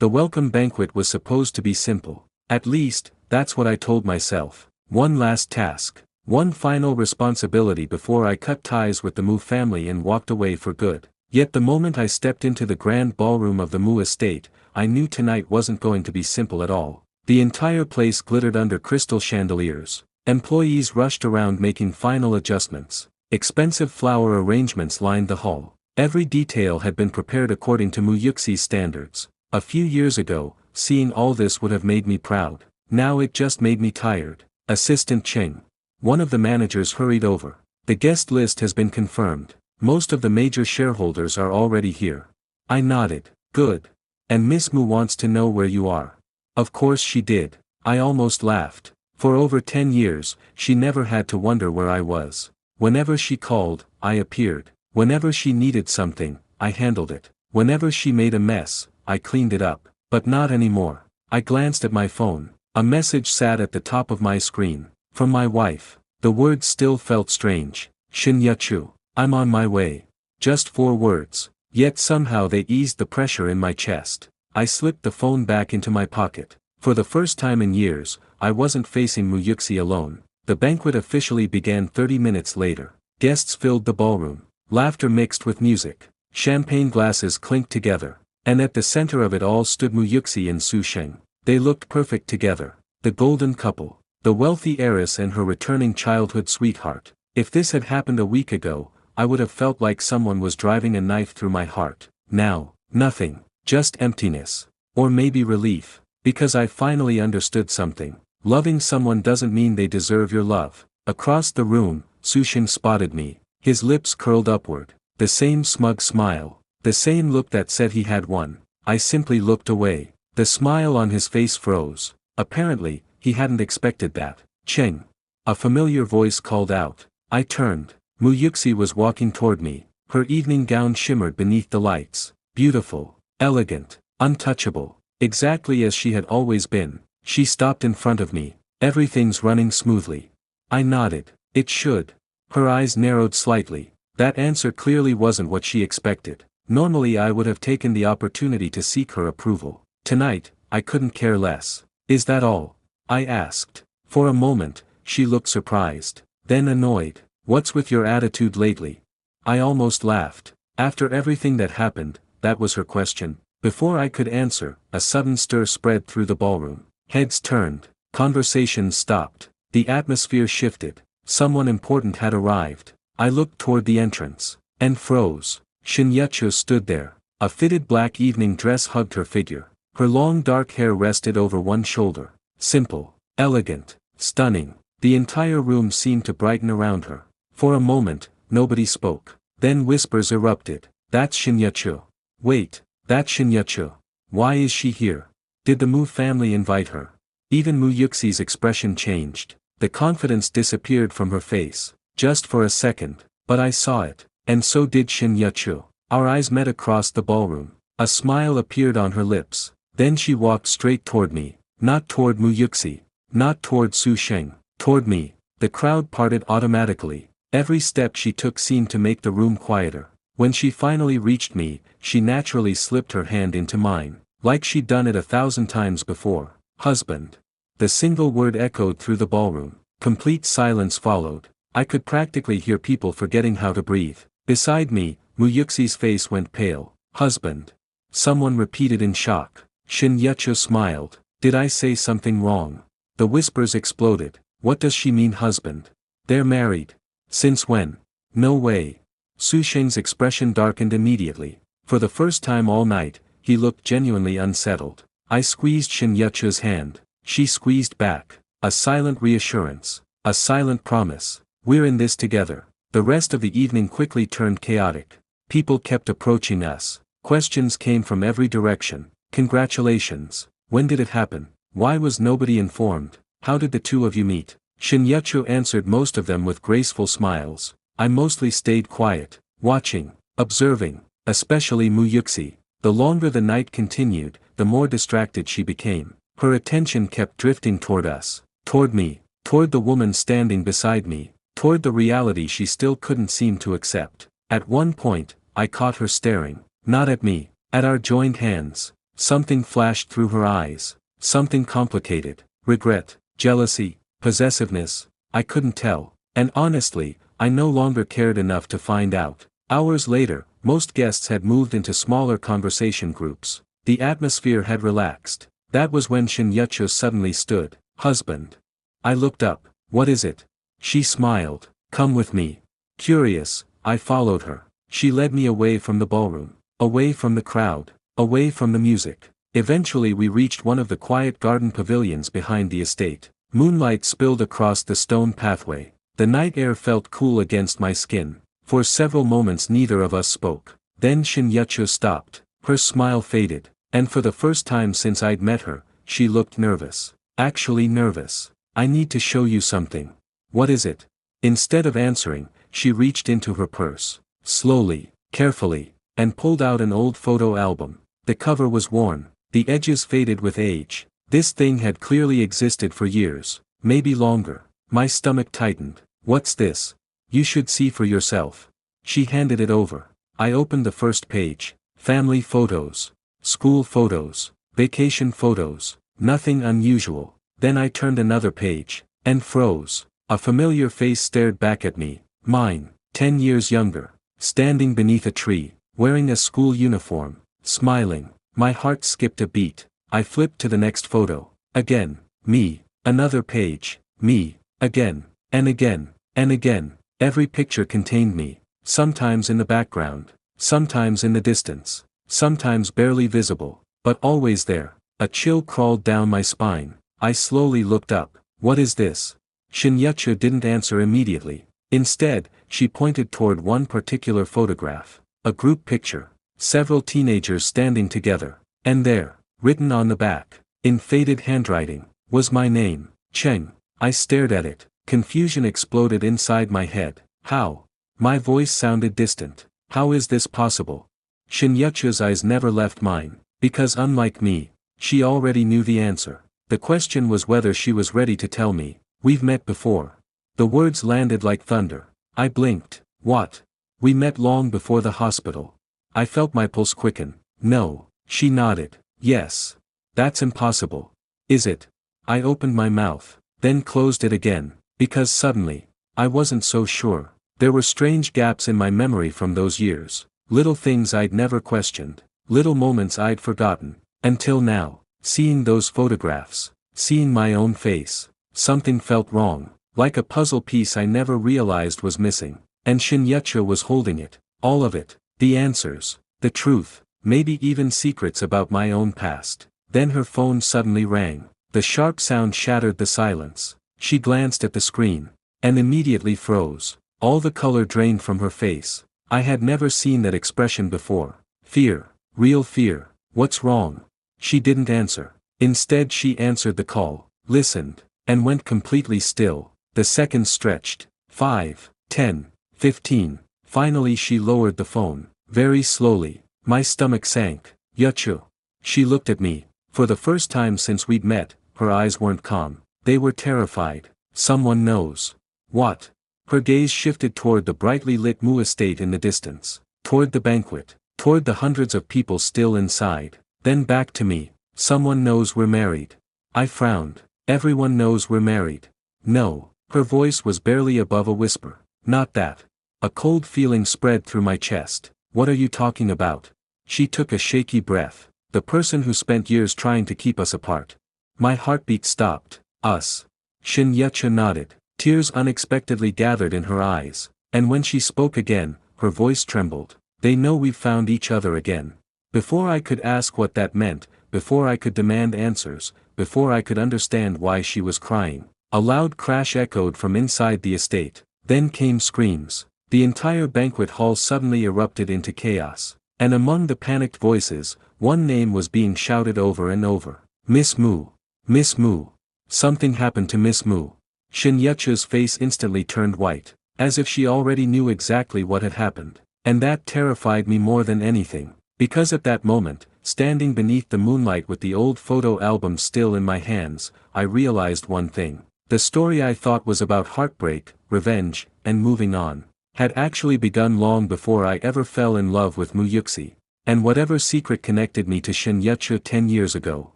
The welcome banquet was supposed to be simple. At least, that's what I told myself. One last task. One final responsibility before I cut ties with the Mu family and walked away for good. Yet the moment I stepped into the grand ballroom of the Mu estate, I knew tonight wasn't going to be simple at all. The entire place glittered under crystal chandeliers. Employees rushed around making final adjustments. Expensive flower arrangements lined the hall. Every detail had been prepared according to Mu Yuxi's standards. A few years ago, seeing all this would have made me proud. Now it just made me tired. Assistant Cheng. One of the managers hurried over. The guest list has been confirmed. Most of the major shareholders are already here. I nodded. Good. And Miss Mu wants to know where you are. Of course she did. I almost laughed. For over 10 years, she never had to wonder where I was. Whenever she called, I appeared. Whenever she needed something, I handled it. Whenever she made a mess, I cleaned it up. But not anymore. I glanced at my phone. A message sat at the top of my screen. From my wife. The words still felt strange. Shen Yuchu. I'm on my way. Just 4 words. Yet somehow they eased the pressure in my chest. I slipped the phone back into my pocket. For the first time in years, I wasn't facing Mu Yuxi alone. The banquet officially began 30 minutes later. Guests filled the ballroom. Laughter mixed with music. Champagne glasses clinked together. And at the center of it all stood Mu Yuxi and Su Sheng. They looked perfect together. The golden couple. The wealthy heiress and her returning childhood sweetheart. If this had happened a week ago, I would have felt like someone was driving a knife through my heart. Now, nothing. Just emptiness. Or maybe relief. Because I finally understood something. Loving someone doesn't mean they deserve your love. Across the room, Su Sheng spotted me. His lips curled upward. The same smug smile. The same look that said he had won. I simply looked away. The smile on his face froze. Apparently, he hadn't expected that. Cheng. A familiar voice called out. I turned. Mu Yuxi was walking toward me. Her evening gown shimmered beneath the lights. Beautiful. Elegant. Untouchable. Exactly as she had always been. She stopped in front of me. Everything's running smoothly. I nodded. It should. Her eyes narrowed slightly. That answer clearly wasn't what she expected. Normally I would have taken the opportunity to seek her approval. Tonight, I couldn't care less. Is that all? I asked. For a moment, she looked surprised. Then annoyed. What's with your attitude lately? I almost laughed. After everything that happened, that was her question. Before I could answer, a sudden stir spread through the ballroom. Heads turned. Conversations stopped. The atmosphere shifted. Someone important had arrived. I looked toward the entrance. And froze. Shen Yuchu stood there. A fitted black evening dress hugged her figure. Her long dark hair rested over one shoulder. Simple. Elegant. Stunning. The entire room seemed to brighten around her. For a moment, nobody spoke. Then whispers erupted. That's Shen Yuchu. Wait. That's Shen Yuchu. Why is she here? Did the Mu family invite her? Even Mu Yuxi's expression changed. The confidence disappeared from her face. Just for a second. But I saw it. And so did Shen Yuchu. Our eyes met across the ballroom. A smile appeared on her lips. Then she walked straight toward me. Not toward Mu Yuxi. Not toward Su Sheng. Toward me. The crowd parted automatically. Every step she took seemed to make the room quieter. When she finally reached me, she naturally slipped her hand into mine. Like she'd done it 1,000 times before. Husband. The single word echoed through the ballroom. Complete silence followed. I could practically hear people forgetting how to breathe. Beside me, Mu Yuxi's face went pale. Husband. Someone repeated in shock. Shen Yuchu smiled. Did I say something wrong? The whispers exploded. What does she mean husband? They're married. Since when? No way. Su Sheng's expression darkened immediately. For the first time all night, he looked genuinely unsettled. I squeezed Shen Yuchu's hand. She squeezed back. A silent reassurance. A silent promise. We're in this together. The rest of the evening quickly turned chaotic. People kept approaching us. Questions came from every direction. Congratulations. When did it happen? Why was nobody informed? How did the two of you meet? Shen Yuchu answered most of them with graceful smiles. I mostly stayed quiet, watching, observing, especially Mu Yuxi. The longer the night continued, the more distracted she became. Her attention kept drifting toward us, toward me, toward the woman standing beside me, toward the reality she still couldn't seem to accept. At one point, I caught her staring, not at me, at our joined hands. Something flashed through her eyes. Something complicated. Regret, jealousy, possessiveness, I couldn't tell. And honestly, I no longer cared enough to find out. Hours later, most guests had moved into smaller conversation groups. The atmosphere had relaxed. That was when Shen Yuchu suddenly stood. Husband. I looked up. What is it? She smiled. Come with me. Curious, I followed her. She led me away from the ballroom. Away from the crowd. Away from the music. Eventually we reached one of the quiet garden pavilions behind the estate. Moonlight spilled across the stone pathway. The night air felt cool against my skin. For several moments neither of us spoke. Then Shen Yuchu stopped. Her smile faded. And for the first time since I'd met her, she looked nervous. Actually nervous. I need to show you something. What is it? Instead of answering, she reached into her purse. Slowly, carefully, and pulled out an old photo album. The cover was worn. The edges faded with age. This thing had clearly existed for years. Maybe longer. My stomach tightened. What's this? You should see for yourself. She handed it over. I opened the first page. Family photos. School photos. Vacation photos. Nothing unusual. Then I turned another page. And froze. A familiar face stared back at me. Mine. 10 years younger. Standing beneath a tree. Wearing a school uniform. Smiling. My heart skipped a beat. I flipped to the next photo. Again. Me. Another page. Me. Again. And again. And again. Every picture contained me. Sometimes in the background. Sometimes in the distance. Sometimes barely visible. But always there. A chill crawled down my spine. I slowly looked up. What is this? Shen Yuchu didn't answer immediately. Instead, she pointed toward one particular photograph. A group picture. Several teenagers standing together. And there, written on the back, in faded handwriting, was my name, Cheng. I stared at it. Confusion exploded inside my head. How? My voice sounded distant. How is this possible? Shen Yuchu's eyes never left mine, because unlike me, she already knew the answer. The question was whether she was ready to tell me. We've met before. The words landed like thunder. I blinked. What? We met long before the hospital. I felt my pulse quicken. No. She nodded. Yes. That's impossible. Is it? I opened my mouth, then closed it again, because suddenly, I wasn't so sure. There were strange gaps in my memory from those years. Little things I'd never questioned. Little moments I'd forgotten. Until now, seeing those photographs, seeing my own face, something felt wrong, like a puzzle piece I never realized was missing. And Shen Yuchu was holding it. All of it. The answers. The truth. Maybe even secrets about my own past. Then her phone suddenly rang. The sharp sound shattered the silence. She glanced at the screen. And immediately froze. All the color drained from her face. I had never seen that expression before. Fear. Real fear. What's wrong? She didn't answer. Instead she answered the call, listened, and went completely still. The seconds stretched. 5, 10, 15. Finally she lowered the phone. Very slowly. My stomach sank. Yuchu. She looked at me. For the first time since we'd met, her eyes weren't calm. They were terrified. Someone knows. What? Her gaze shifted toward the brightly lit Mu estate in the distance. Toward the banquet. Toward the hundreds of people still inside. Then back to me. Someone knows we're married. I frowned. Everyone knows we're married. No. Her voice was barely above a whisper. Not that. A cold feeling spread through my chest. What are you talking about? She took a shaky breath. The person who spent years trying to keep us apart. My heartbeat stopped. Us. Shen Yuchu nodded. Tears unexpectedly gathered in her eyes. And when she spoke again, her voice trembled. They know we've found each other again. Before I could ask what that meant, before I could demand answers, before I could understand why she was crying, a loud crash echoed from inside the estate. Then came screams. The entire banquet hall suddenly erupted into chaos. And among the panicked voices, one name was being shouted over and over. Miss Mu. Miss Mu. Something happened to Miss Mu. Shen Yuchu's face instantly turned white, as if she already knew exactly what had happened. And that terrified me more than anything. Because at that moment, standing beneath the moonlight with the old photo album still in my hands, I realized one thing. The story I thought was about heartbreak, revenge, and moving on, had actually begun long before I ever fell in love with Mu Yuxi. And whatever secret connected me to Shen Yuchu 10 years ago,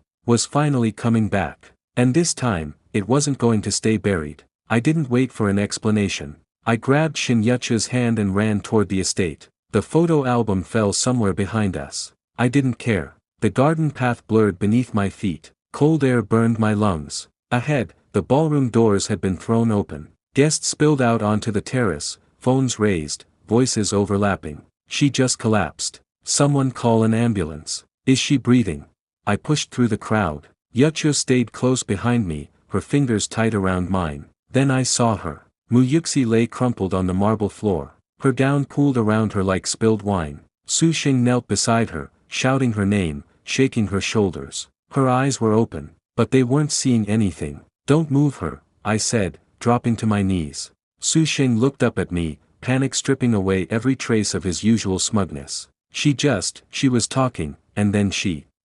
was finally coming back. And this time, it wasn't going to stay buried. I didn't wait for an explanation. I grabbed Shen Yuchu's hand and ran toward the estate. The photo album fell somewhere behind us. I didn't care. The garden path blurred beneath my feet. Cold air burned my lungs. Ahead, the ballroom doors had been thrown open. Guests spilled out onto the terrace, phones raised, voices overlapping. She just collapsed. Someone call an ambulance. Is she breathing? I pushed through the crowd. Yuchu stayed close behind me, her fingers tight around mine. Then I saw her. Muyuxi lay crumpled on the marble floor. Her gown pooled around her like spilled wine. Su Xing knelt beside her, shouting her name, shaking her shoulders. Her eyes were open, but they weren't seeing anything. Don't move her, I said, dropping to my knees. Su Xing looked up at me, panic stripping away every trace of his usual smugness. She was talking, and then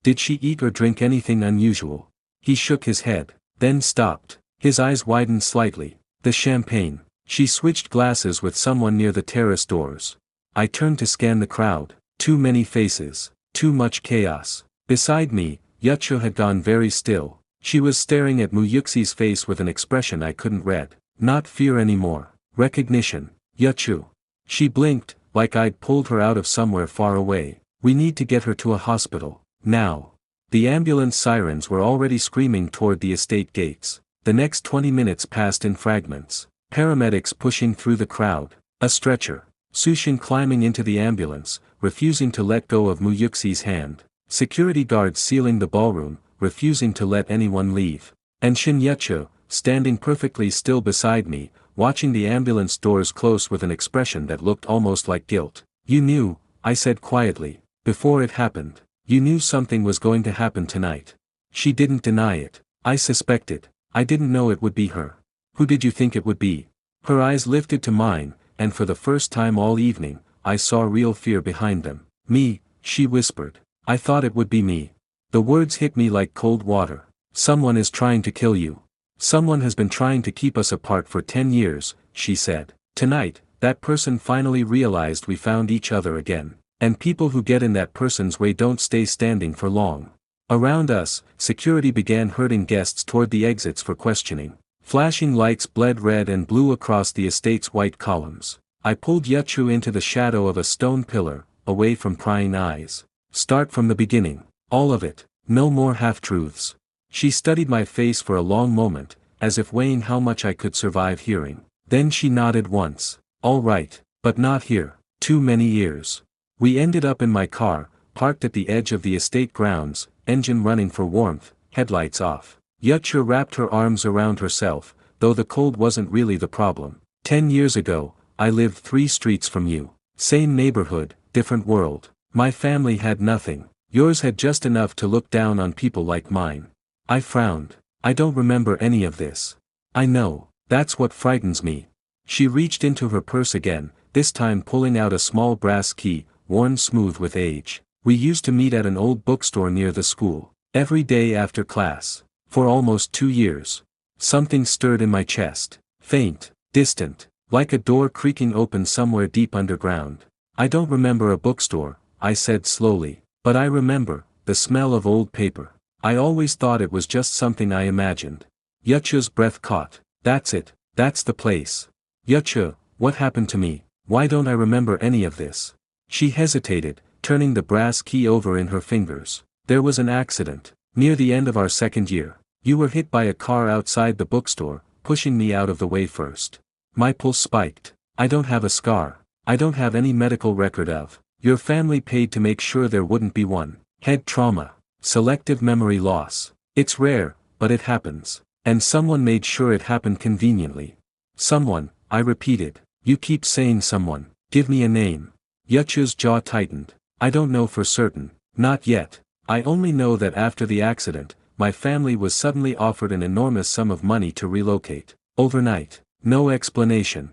did she eat or drink anything unusual? He shook his head, then stopped. His eyes widened slightly. The champagne. She switched glasses with someone near the terrace doors. I turned to scan the crowd. Too many faces. Too much chaos. Beside me, Yuchu had gone very still. She was staring at Muyuxi's face with an expression I couldn't read. Not fear anymore. Recognition. Yuchu. She blinked, like I'd pulled her out of somewhere far away. We need to get her to a hospital. Now. The ambulance sirens were already screaming toward the estate gates. The next 20 minutes passed in fragments. Paramedics pushing through the crowd. A stretcher. Su Xing climbing into the ambulance, refusing to let go of Muyuxi's hand. Security guards sealing the ballroom, refusing to let anyone leave. And Shen Yuchu, standing perfectly still beside me, watching the ambulance doors close with an expression that looked almost like guilt. You knew, I said quietly, before it happened. You knew something was going to happen tonight. She didn't deny it. I suspected. I didn't know it would be her. Who did you think it would be? Her eyes lifted to mine, and for the first time all evening, I saw real fear behind them. Me, she whispered. I thought it would be me. The words hit me like cold water. Someone is trying to kill you. Someone has been trying to keep us apart for 10 years, she said. Tonight, that person finally realized we found each other again. And people who get in that person's way don't stay standing for long. Around us, security began herding guests toward the exits for questioning. Flashing lights bled red and blue across the estate's white columns. I pulled Yuchu into the shadow of a stone pillar, away from prying eyes. Start from the beginning. All of it. No more half-truths. She studied my face for a long moment, as if weighing how much I could survive hearing. Then she nodded once. All right, but not here. Too many years. We ended up in my car, parked at the edge of the estate grounds, engine running for warmth, headlights off. Yuchu wrapped her arms around herself, though the cold wasn't really the problem. 10 years ago, I lived 3 streets from you. Same neighborhood, different world. My family had nothing. Yours had just enough to look down on people like mine. I frowned. I don't remember any of this. I know, that's what frightens me. She reached into her purse again, this time pulling out a small brass key, worn smooth with age. We used to meet at an old bookstore near the school. Every day after class. For almost 2 years. Something stirred in my chest. Faint, distant, like a door creaking open somewhere deep underground. I don't remember a bookstore, I said slowly, but I remember the smell of old paper. I always thought it was just something I imagined. Yuchu's breath caught. That's it, that's the place. Yuchu, what happened to me? Why don't I remember any of this? She hesitated, turning the brass key over in her fingers. There was an accident. Near the end of our 2nd year. You were hit by a car outside the bookstore, pushing me out of the way first. My pulse spiked. I don't have a scar. I don't have any medical record of. Your family paid to make sure there wouldn't be one. Head trauma. Selective memory loss. It's rare, but it happens. And someone made sure it happened conveniently. Someone, I repeated. You keep saying someone. Give me a name. Yuchu's jaw tightened. I don't know for certain. Not yet. I only know that after the accident, my family was suddenly offered an enormous sum of money to relocate. Overnight. No explanation.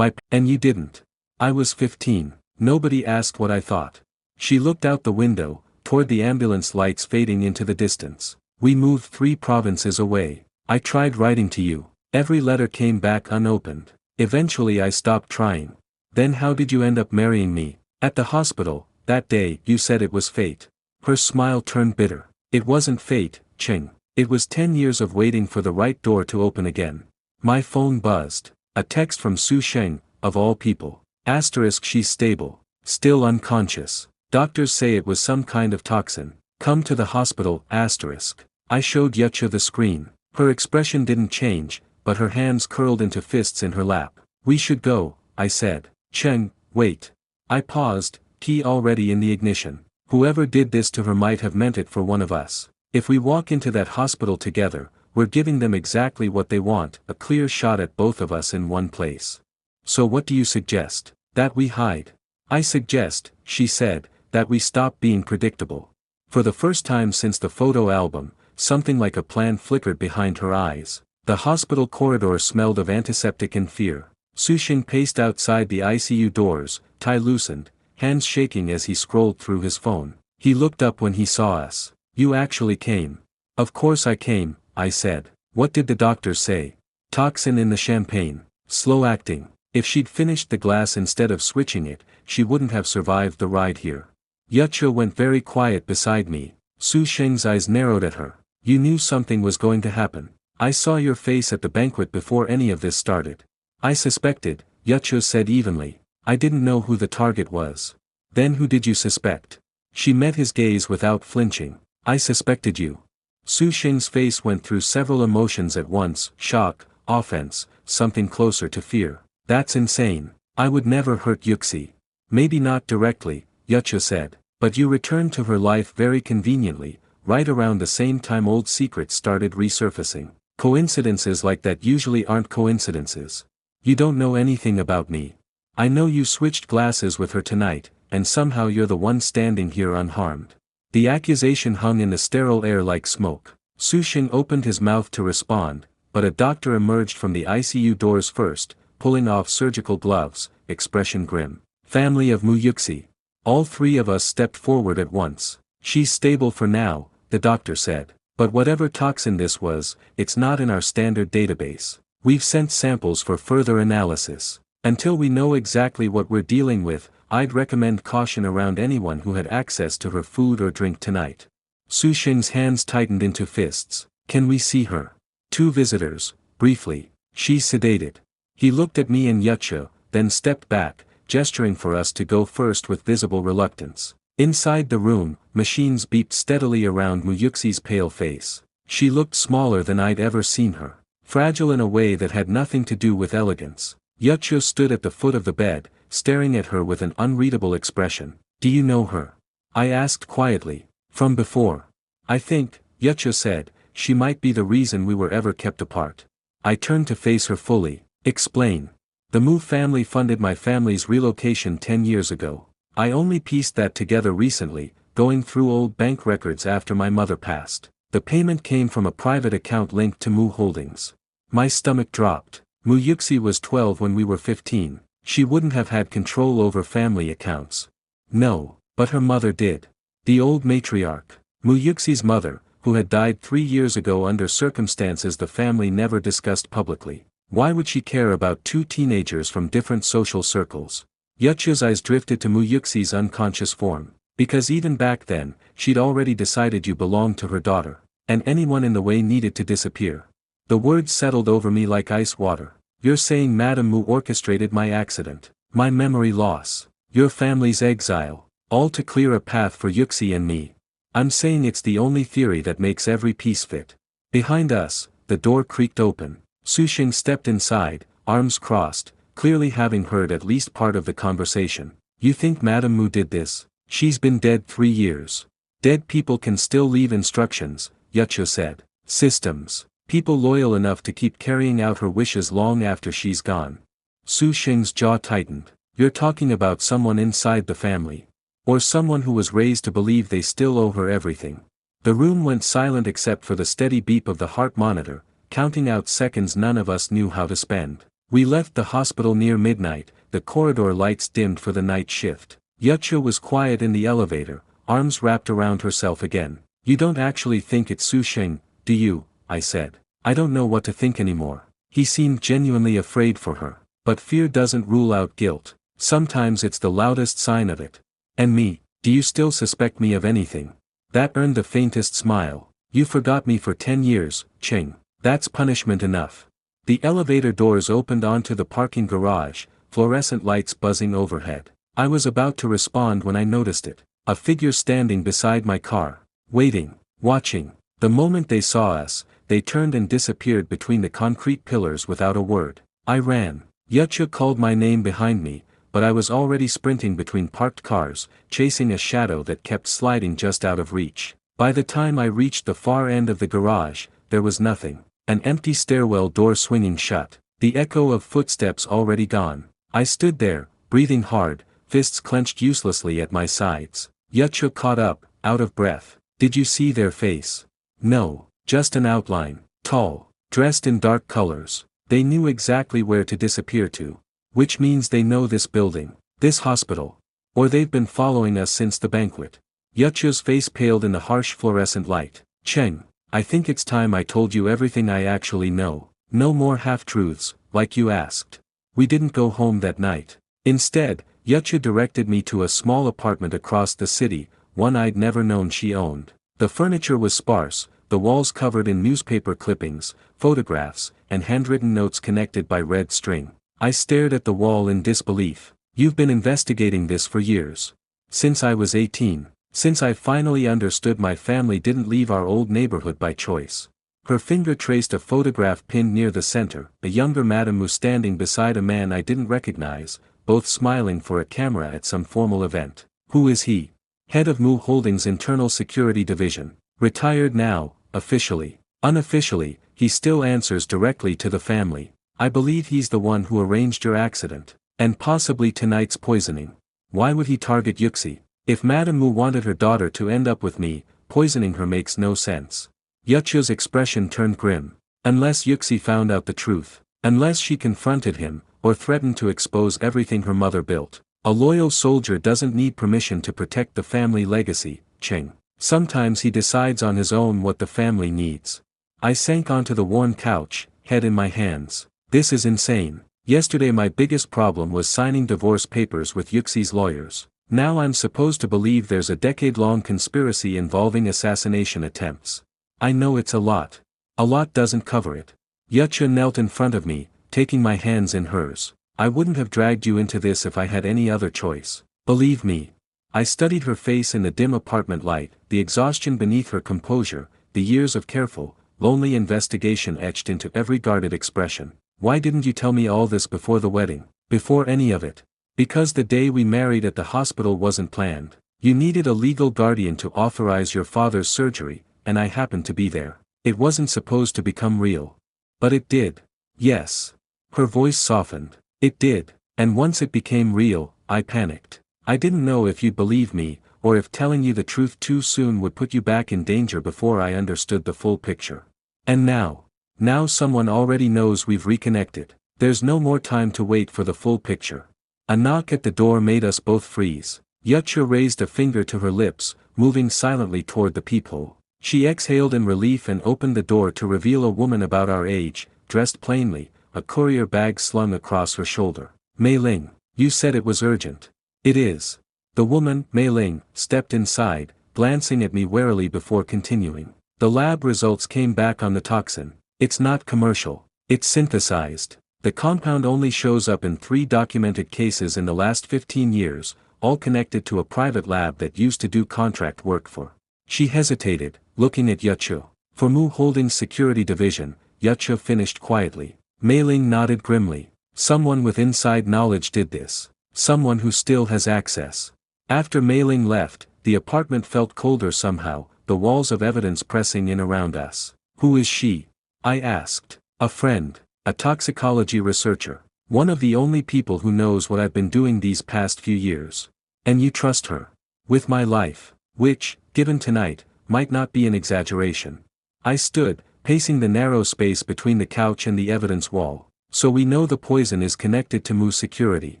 And you didn't. I was 15. Nobody asked what I thought. She looked out the window, toward the ambulance lights fading into the distance. We moved 3 provinces away. I tried writing to you. Every letter came back unopened. Eventually I stopped trying. Then how did you end up marrying me? At the hospital, that day, you said it was fate. Her smile turned bitter. It wasn't fate, Cheng. It was 10 years of waiting for the right door to open again. My phone buzzed. A text from Su Sheng, of all people. Asterisk, she's stable. Still unconscious. Doctors say it was some kind of toxin. Come to the hospital, asterisk. I showed Yuchu the screen. Her expression didn't change, but her hands curled into fists in her lap. We should go, I said. Cheng, wait. I paused, key already in the ignition. Whoever did this to her might have meant it for one of us. If we walk into that hospital together, we're giving them exactly what they want, a clear shot at both of us in one place. So what do you suggest? That we hide? I suggest, she said, that we stop being predictable. For the first time since the photo album, something like a plan flickered behind her eyes. The hospital corridor smelled of antiseptic and fear. Su Sheng paced outside the ICU doors, tie loosened, hands shaking as he scrolled through his phone. He looked up when he saw us. You actually came. Of course I came, I said. What did the doctors say? Toxin in the champagne. Slow acting. If she'd finished the glass instead of switching it, she wouldn't have survived the ride here. Yuchu went very quiet beside me. Su Sheng's eyes narrowed at her. You knew something was going to happen. I saw your face at the banquet before any of this started. I suspected, Yuchu said evenly. I didn't know who the target was. Then who did you suspect? She met his gaze without flinching. I suspected you. Su Sheng's face went through several emotions at once, shock, offense, something closer to fear. That's insane. I would never hurt Yuxi. Maybe not directly, Yuchu said, but you returned to her life very conveniently, right around the same time old secrets started resurfacing. Coincidences like that usually aren't coincidences. You don't know anything about me. I know you switched glasses with her tonight, and somehow you're the one standing here unharmed. The accusation hung in the sterile air like smoke. Su Sheng opened his mouth to respond, but a doctor emerged from the ICU doors first, pulling off surgical gloves, expression grim. Family of Mu Yuxi. All three of us stepped forward at once. She's stable for now, the doctor said. But whatever toxin this was, it's not in our standard database. We've sent samples for further analysis. Until we know exactly what we're dealing with, I'd recommend caution around anyone who had access to her food or drink tonight. Su Sheng's hands tightened into fists. Can we see her? 2 visitors, briefly. She's sedated. He looked at me and Yuchu, then stepped back, gesturing for us to go first with visible reluctance. Inside the room, machines beeped steadily around Mu Yuxi's pale face. She looked smaller than I'd ever seen her. Fragile in a way that had nothing to do with elegance. Yuchu stood at the foot of the bed, staring at her with an unreadable expression. Do you know her? I asked quietly. From before. I think, Yuchu said, she might be the reason we were ever kept apart. I turned to face her fully. Explain. The Mu family funded my family's relocation 10 years ago. I only pieced that together recently, going through old bank records after my mother passed. The payment came from a private account linked to Mu Holdings. My stomach dropped. Mu Yuxi was 12 when we were 15. She wouldn't have had control over family accounts. No, but her mother did. The old matriarch, Mu Yuxi's mother, who had died 3 years ago under circumstances the family never discussed publicly. Why would she care about 2 teenagers from different social circles? Yuchu's eyes drifted to Mu Yuxi's unconscious form. Because even back then, she'd already decided you belonged to her daughter. And anyone in the way needed to disappear. The words settled over me like ice water. You're saying Madame Mu orchestrated my accident, my memory loss, your family's exile, all to clear a path for Yuxi and me. I'm saying it's the only theory that makes every piece fit. Behind us, the door creaked open. Su Sheng stepped inside, arms crossed, clearly having heard at least part of the conversation. You think Madame Mu did this? She's been dead 3 years. Dead people can still leave instructions, Yuchu said. Systems. People loyal enough to keep carrying out her wishes long after she's gone. Su Sheng's jaw tightened. You're talking about someone inside the family. Or someone who was raised to believe they still owe her everything. The room went silent except for the steady beep of the heart monitor, counting out seconds none of us knew how to spend. We left the hospital near midnight, the corridor lights dimmed for the night shift. Yuchu was quiet in the elevator, arms wrapped around herself again. You don't actually think it's Su Sheng, do you? I said. I don't know what to think anymore. He seemed genuinely afraid for her. But fear doesn't rule out guilt. Sometimes it's the loudest sign of it. And me, Do you still suspect me of anything? That earned the faintest smile. You forgot me for 10 years, Cheng. That's punishment enough. The elevator doors opened onto the parking garage, fluorescent lights buzzing overhead. I was about to respond when I noticed it. A figure standing beside my car. Waiting. Watching. The moment they saw us, they turned and disappeared between the concrete pillars without a word. I ran. Yuchu called my name behind me, but I was already sprinting between parked cars, chasing a shadow that kept sliding just out of reach. By the time I reached the far end of the garage, there was nothing. An empty stairwell door swinging shut. The echo of footsteps already gone. I stood there, breathing hard, fists clenched uselessly at my sides. Yuchu caught up, out of breath. Did you see their face? No, just an outline, tall, dressed in dark colors. They knew exactly where to disappear to. Which means they know this building, this hospital. Or they've been following us since the banquet. Yuchu's face paled in the harsh fluorescent light. Cheng, I think it's time I told you everything I actually know. No more half-truths, like you asked. We didn't go home that night. Instead, Yuchu directed me to a small apartment across the city, one I'd never known she owned. The furniture was sparse, the walls covered in newspaper clippings, photographs, and handwritten notes connected by red string. I stared at the wall in disbelief. You've been investigating this for years. Since I was 18. Since I finally understood my family didn't leave our old neighborhood by choice. Her finger traced a photograph pinned near the center, a younger Madame Mu standing beside a man I didn't recognize, both smiling for a camera at some formal event. Who is he? Head of Mu Holdings' Internal Security Division. Retired now, officially. Unofficially, he still answers directly to the family. I believe he's the one who arranged your accident. And possibly tonight's poisoning. Why would he target Yuxi? If Madame Mu wanted her daughter to end up with me, poisoning her makes no sense. Yuchu's expression turned grim. Unless Yuxi found out the truth. Unless she confronted him, or threatened to expose everything her mother built. A loyal soldier doesn't need permission to protect the family legacy, Cheng. Sometimes he decides on his own what the family needs. I sank onto the worn couch, head in my hands. This is insane. Yesterday my biggest problem was signing divorce papers with Yuxi's lawyers. Now I'm supposed to believe there's a decade-long conspiracy involving assassination attempts. I know it's a lot. A lot doesn't cover it. Yuchu knelt in front of me, taking my hands in hers. I wouldn't have dragged you into this if I had any other choice. Believe me. I studied her face in the dim apartment light, the exhaustion beneath her composure, the years of careful, lonely investigation etched into every guarded expression. Why didn't you tell me all this before the wedding? Before any of it? Because the day we married at the hospital wasn't planned. You needed a legal guardian to authorize your father's surgery, and I happened to be there. It wasn't supposed to become real. But it did. Yes. Her voice softened. It did. And once it became real, I panicked. I didn't know if you'd believe me, or if telling you the truth too soon would put you back in danger before I understood the full picture. And now someone already knows we've reconnected. There's no more time to wait for the full picture. A knock at the door made us both freeze. Yuchu raised a finger to her lips, moving silently toward the peephole. She exhaled in relief and opened the door to reveal a woman about our age, dressed plainly, a courier bag slung across her shoulder. Mei Ling, you said it was urgent. It is. The woman, Mei Ling, stepped inside, glancing at me warily before continuing. The lab results came back on the toxin. It's not commercial. It's synthesized. The compound only shows up in 3 documented cases in the last 15 years, all connected to a private lab that used to do contract work for. She hesitated, looking at Yuchu. For Mu Holdings Security Division, Yuchu finished quietly. Mei Ling nodded grimly. Someone with inside knowledge did this. Someone who still has access. After Mei Ling left, the apartment felt colder somehow, the walls of evidence pressing in around us. Who is she? I asked. A friend. A toxicology researcher. One of the only people who knows what I've been doing these past few years. And you trust her. With my life. Which, given tonight, might not be an exaggeration. I stood, pacing the narrow space between the couch and the evidence wall. So we know the poison is connected to Mu security.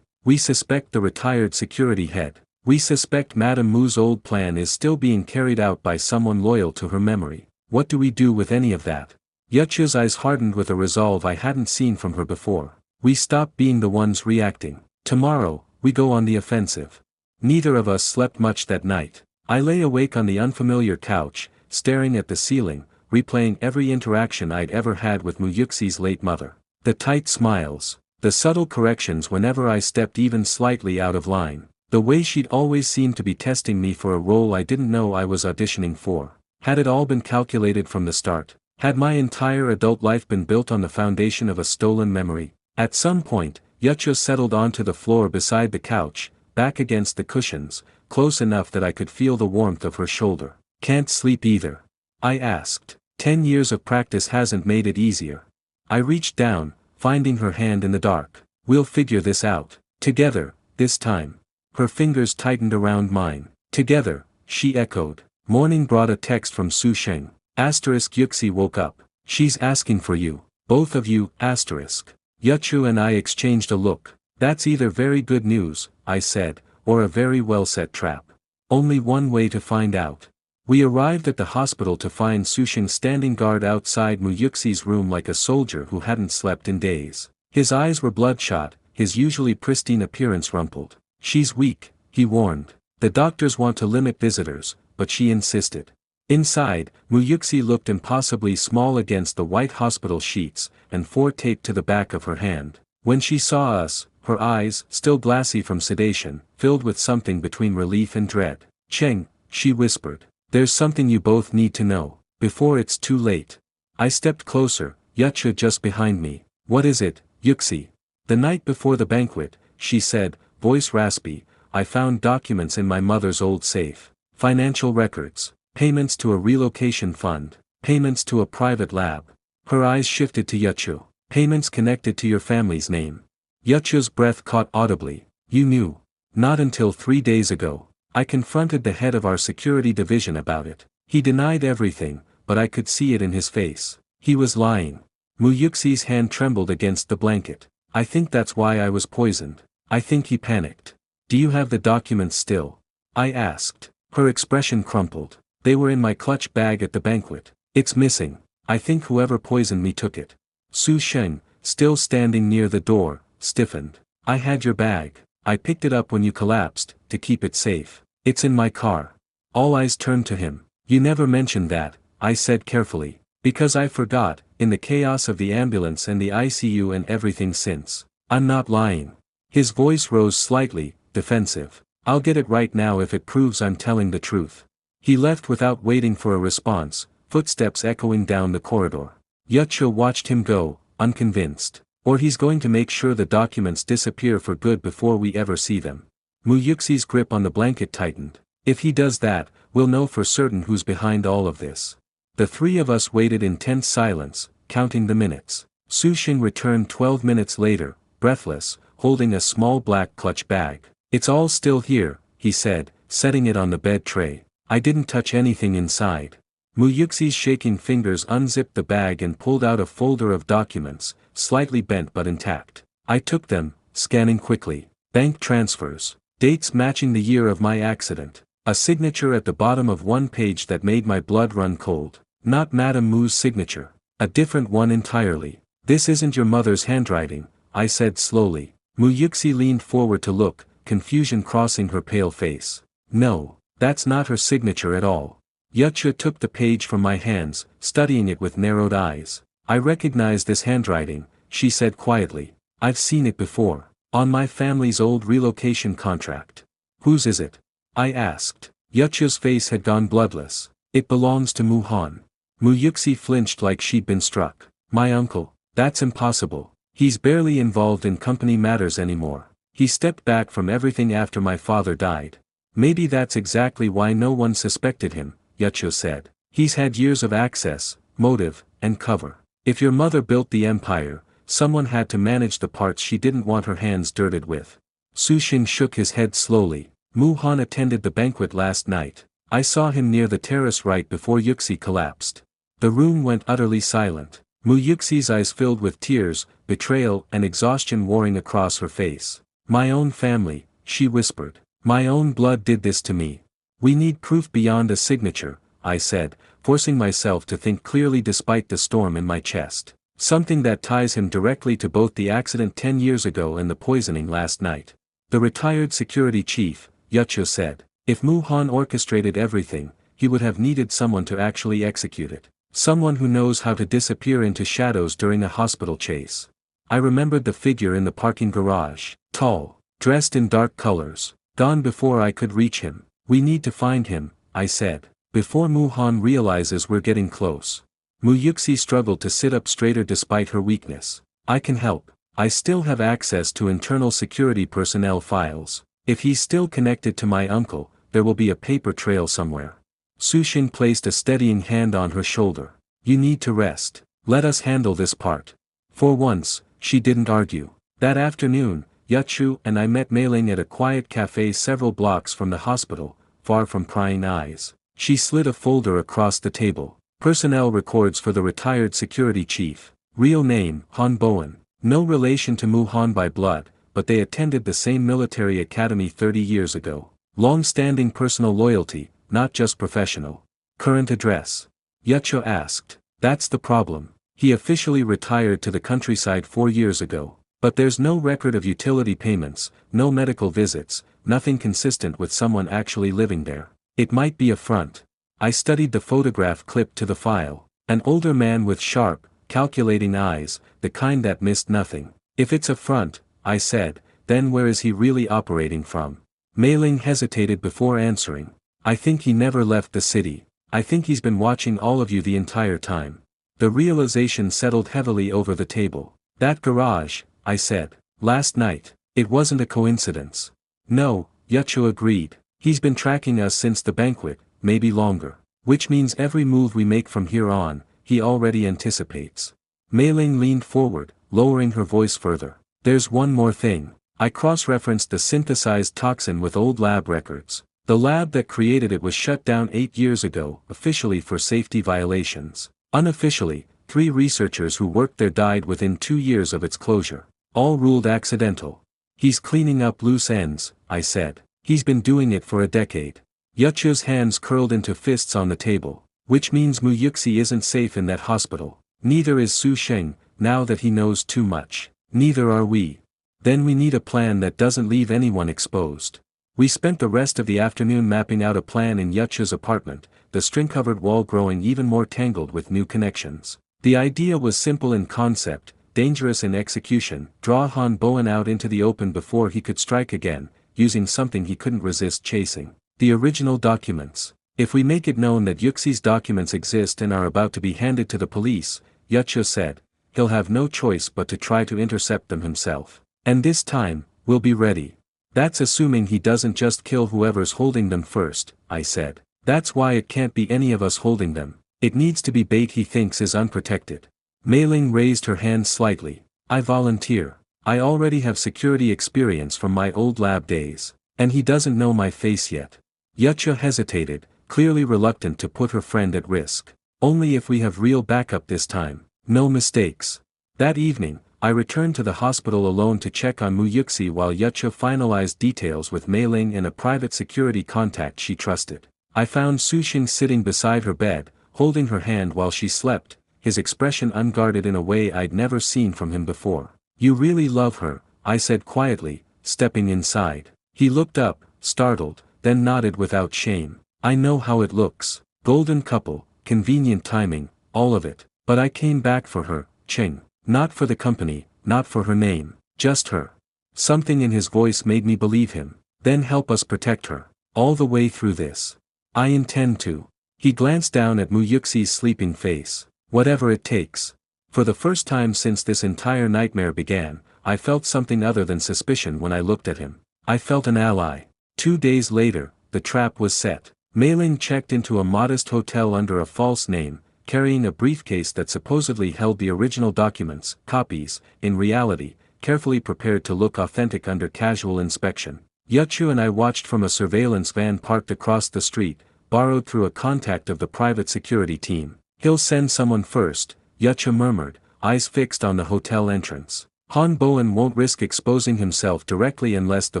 We suspect the retired security head. We suspect Madame Mu's old plan is still being carried out by someone loyal to her memory. What do we do with any of that? Yuchu's eyes hardened with a resolve I hadn't seen from her before. We stop being the ones reacting. Tomorrow, we go on the offensive. Neither of us slept much that night. I lay awake on the unfamiliar couch, staring at the ceiling, replaying every interaction I'd ever had with Muyuxi's late mother. The tight smiles, the subtle corrections whenever I stepped even slightly out of line, the way she'd always seemed to be testing me for a role I didn't know I was auditioning for. Had it all been calculated from the start? Had my entire adult life been built on the foundation of a stolen memory? At some point, Yuchu settled onto the floor beside the couch, back against the cushions, close enough that I could feel the warmth of her shoulder. "Can't sleep either?" I asked. 10 years of practice hasn't made it easier. I reached down, finding her hand in the dark. "We'll figure this out. Together, this time." Her fingers tightened around mine. "Together," she echoed. Morning brought a text from Su Sheng. Yuxi woke up. "She's asking for you. Both of you, Yuchu and I exchanged a look. "That's either very good news," I said, "or a very well-set trap. Only one way to find out." We arrived at the hospital to find Su Sheng standing guard outside Muyuxi's room like a soldier who hadn't slept in days. His eyes were bloodshot, his usually pristine appearance rumpled. "She's weak," he warned. "The doctors want to limit visitors, but she insisted." Inside, Muyuxi looked impossibly small against the white hospital sheets, and 4 taped to the back of her hand. When she saw us, her eyes, still glassy from sedation, filled with something between relief and dread. "Cheng," she whispered. "There's something you both need to know, before it's too late." I stepped closer, Yuchu just behind me. "What is it, Yuxi?" "The night before the banquet," she said, voice raspy, "I found documents in my mother's old safe. Financial records. Payments to a relocation fund. Payments to a private lab." Her eyes shifted to Yuchu. "Payments connected to your family's name." Yuchu's breath caught audibly. "You knew?" "Not until 3 days ago. I confronted the head of our security division about it. He denied everything, but I could see it in his face. He was lying." Muyuxi's hand trembled against the blanket. "I think that's why I was poisoned. I think he panicked." "Do you have the documents still?" I asked. Her expression crumpled. "They were in my clutch bag at the banquet. It's missing. I think whoever poisoned me took it." Su Sheng, still standing near the door, stiffened. "I had your bag. I picked it up when you collapsed, to keep it safe. It's in my car." All eyes turned to him. "You never mentioned that," I said carefully. "Because I forgot, in the chaos of the ambulance and the ICU and everything since." "I'm not lying." His voice rose slightly, defensive. "I'll get it right now if it proves I'm telling the truth." He left without waiting for a response, footsteps echoing down the corridor. Yuchu watched him go, unconvinced. "Or he's going to make sure the documents disappear for good before we ever see them." Muyuxi's grip on the blanket tightened. "If he does that, we'll know for certain who's behind all of this." The 3 of us waited in tense silence, counting the minutes. Su Sheng returned 12 minutes later, breathless, holding a small black clutch bag. "It's all still here," he said, setting it on the bed tray. "I didn't touch anything inside." Muyuxi's shaking fingers unzipped the bag and pulled out a folder of documents, slightly bent but intact. I took them, scanning quickly. Bank transfers. Dates matching the year of my accident. A signature at the bottom of one page that made my blood run cold. Not Madame Mu's signature. A different one entirely. "This isn't your mother's handwriting," I said slowly. Muyuxi leaned forward to look, confusion crossing her pale face. "No, that's not her signature at all." Yuchu took the page from my hands, studying it with narrowed eyes. "I recognize this handwriting," she said quietly. "I've seen it before. On my family's old relocation contract." "Whose is it?" I asked. Yuchu's face had gone bloodless. "It belongs to Mu Han." Muyuxi flinched like she'd been struck. "My uncle? That's impossible. He's barely involved in company matters anymore. He stepped back from everything after my father died." "Maybe that's exactly why no one suspected him," Yuchu said. "He's had years of access, motive, and cover. If your mother built the empire, someone had to manage the parts she didn't want her hands dirted with." Su Sheng shook his head slowly. "Mu Han attended the banquet last night. I saw him near the terrace right before Yuxi collapsed." The room went utterly silent. Muyuxi's eyes filled with tears, betrayal and exhaustion warring across her face. "My own family," she whispered. "My own blood did this to me." "We need proof beyond a signature," I said, forcing myself to think clearly despite the storm in my chest. "Something that ties him directly to both the accident 10 years ago and the poisoning last night." The retired security chief, Yuchu said. If Mu Han orchestrated everything, he would have needed someone to actually execute it. Someone who knows how to disappear into shadows during a hospital chase. I remembered the figure in the parking garage, tall, dressed in dark colors, gone before I could reach him. We need to find him, I said, before Mu Han realizes we're getting close. Mu Yuxi struggled to sit up straighter despite her weakness. I can help. I still have access to internal security personnel files. If he's still connected to my uncle, there will be a paper trail somewhere. Su Xing placed a steadying hand on her shoulder. You need to rest. Let us handle this part. For once, she didn't argue. That afternoon, Yuchu and I met Mei Ling at a quiet cafe several blocks from the hospital, far from prying eyes. She slid a folder across the table. Personnel records for the retired security chief. Real name, Han Bowen. No relation to Mu Han by blood, but they attended the same military academy 30 years ago. Long-standing personal loyalty, not just professional. Current address. Yuchu asked. That's the problem. He officially retired to the countryside 4 years ago. But there's no record of utility payments, no medical visits, nothing consistent with someone actually living there. It might be a front. I studied the photograph clipped to the file. An older man with sharp, calculating eyes, the kind that missed nothing. If it's a front, I said, then where is he really operating from? Mei Ling hesitated before answering. I think he never left the city. I think he's been watching all of you the entire time. The realization settled heavily over the table. That garage, I said. Last night. It wasn't a coincidence. No, Yuchu agreed. He's been tracking us since the banquet, maybe longer. Which means every move we make from here on, he already anticipates. Mei Ling leaned forward, lowering her voice further. There's one more thing. I cross-referenced the synthesized toxin with old lab records. The lab that created it was shut down 8 years ago, officially for safety violations. Unofficially, 3 researchers who worked there died within 2 years of its closure. All ruled accidental. He's cleaning up loose ends, I said. He's been doing it for a decade. Yuchu's hands curled into fists on the table. Which means Mu Yuxi isn't safe in that hospital. Neither is Su Xing, now that he knows too much. Neither are we. Then we need a plan that doesn't leave anyone exposed. We spent the rest of the afternoon mapping out a plan in Yuchu's apartment, the string-covered wall growing even more tangled with new connections. The idea was simple in concept, dangerous in execution. Draw Han Bowen out into the open before he could strike again, using something he couldn't resist chasing. The original documents. If we make it known that Yuxi's documents exist and are about to be handed to the police, Yuchu said, he'll have no choice but to try to intercept them himself. And this time, we'll be ready. That's assuming he doesn't just kill whoever's holding them first, I said. That's why it can't be any of us holding them. It needs to be bait he thinks is unprotected. Mei Ling raised her hand slightly. I volunteer. I already have security experience from my old lab days. And he doesn't know my face yet. Yuchu hesitated, clearly reluctant to put her friend at risk. Only if we have real backup this time. No mistakes. That evening, I returned to the hospital alone to check on Mu Yuxi while Yuchu finalized details with Mei Ling and a private security contact she trusted. I found Su Xing sitting beside her bed, holding her hand while she slept, his expression unguarded in a way I'd never seen from him before. You really love her, I said quietly, stepping inside. He looked up, startled, then nodded without shame. I know how it looks. Golden couple, convenient timing, all of it. But I came back for her, Cheng. Not for the company, not for her name, just her. Something in his voice made me believe him. Then help us protect her. All the way through this. I intend to. He glanced down at Mu Yuxi's sleeping face. Whatever it takes. For the first time since this entire nightmare began, I felt something other than suspicion when I looked at him. I felt an ally. 2 days later, the trap was set. Mei Ling checked into a modest hotel under a false name, carrying a briefcase that supposedly held the original documents, copies, in reality, carefully prepared to look authentic under casual inspection. Yuchu and I watched from a surveillance van parked across the street, borrowed through a contact of the private security team. He'll send someone first, Yuchu murmured, eyes fixed on the hotel entrance. Han Bowen won't risk exposing himself directly unless the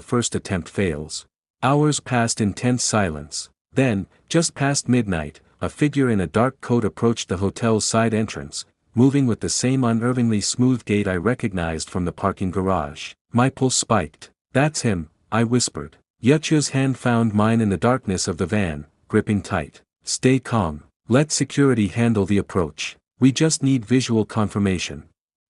first attempt fails. Hours passed in tense silence. Then, just past midnight, a figure in a dark coat approached the hotel's side entrance, moving with the same unnervingly smooth gait I recognized from the parking garage. My pulse spiked. That's him, I whispered. Yuchu's hand found mine in the darkness of the van, gripping tight. Stay calm. Let security handle the approach. We just need visual confirmation.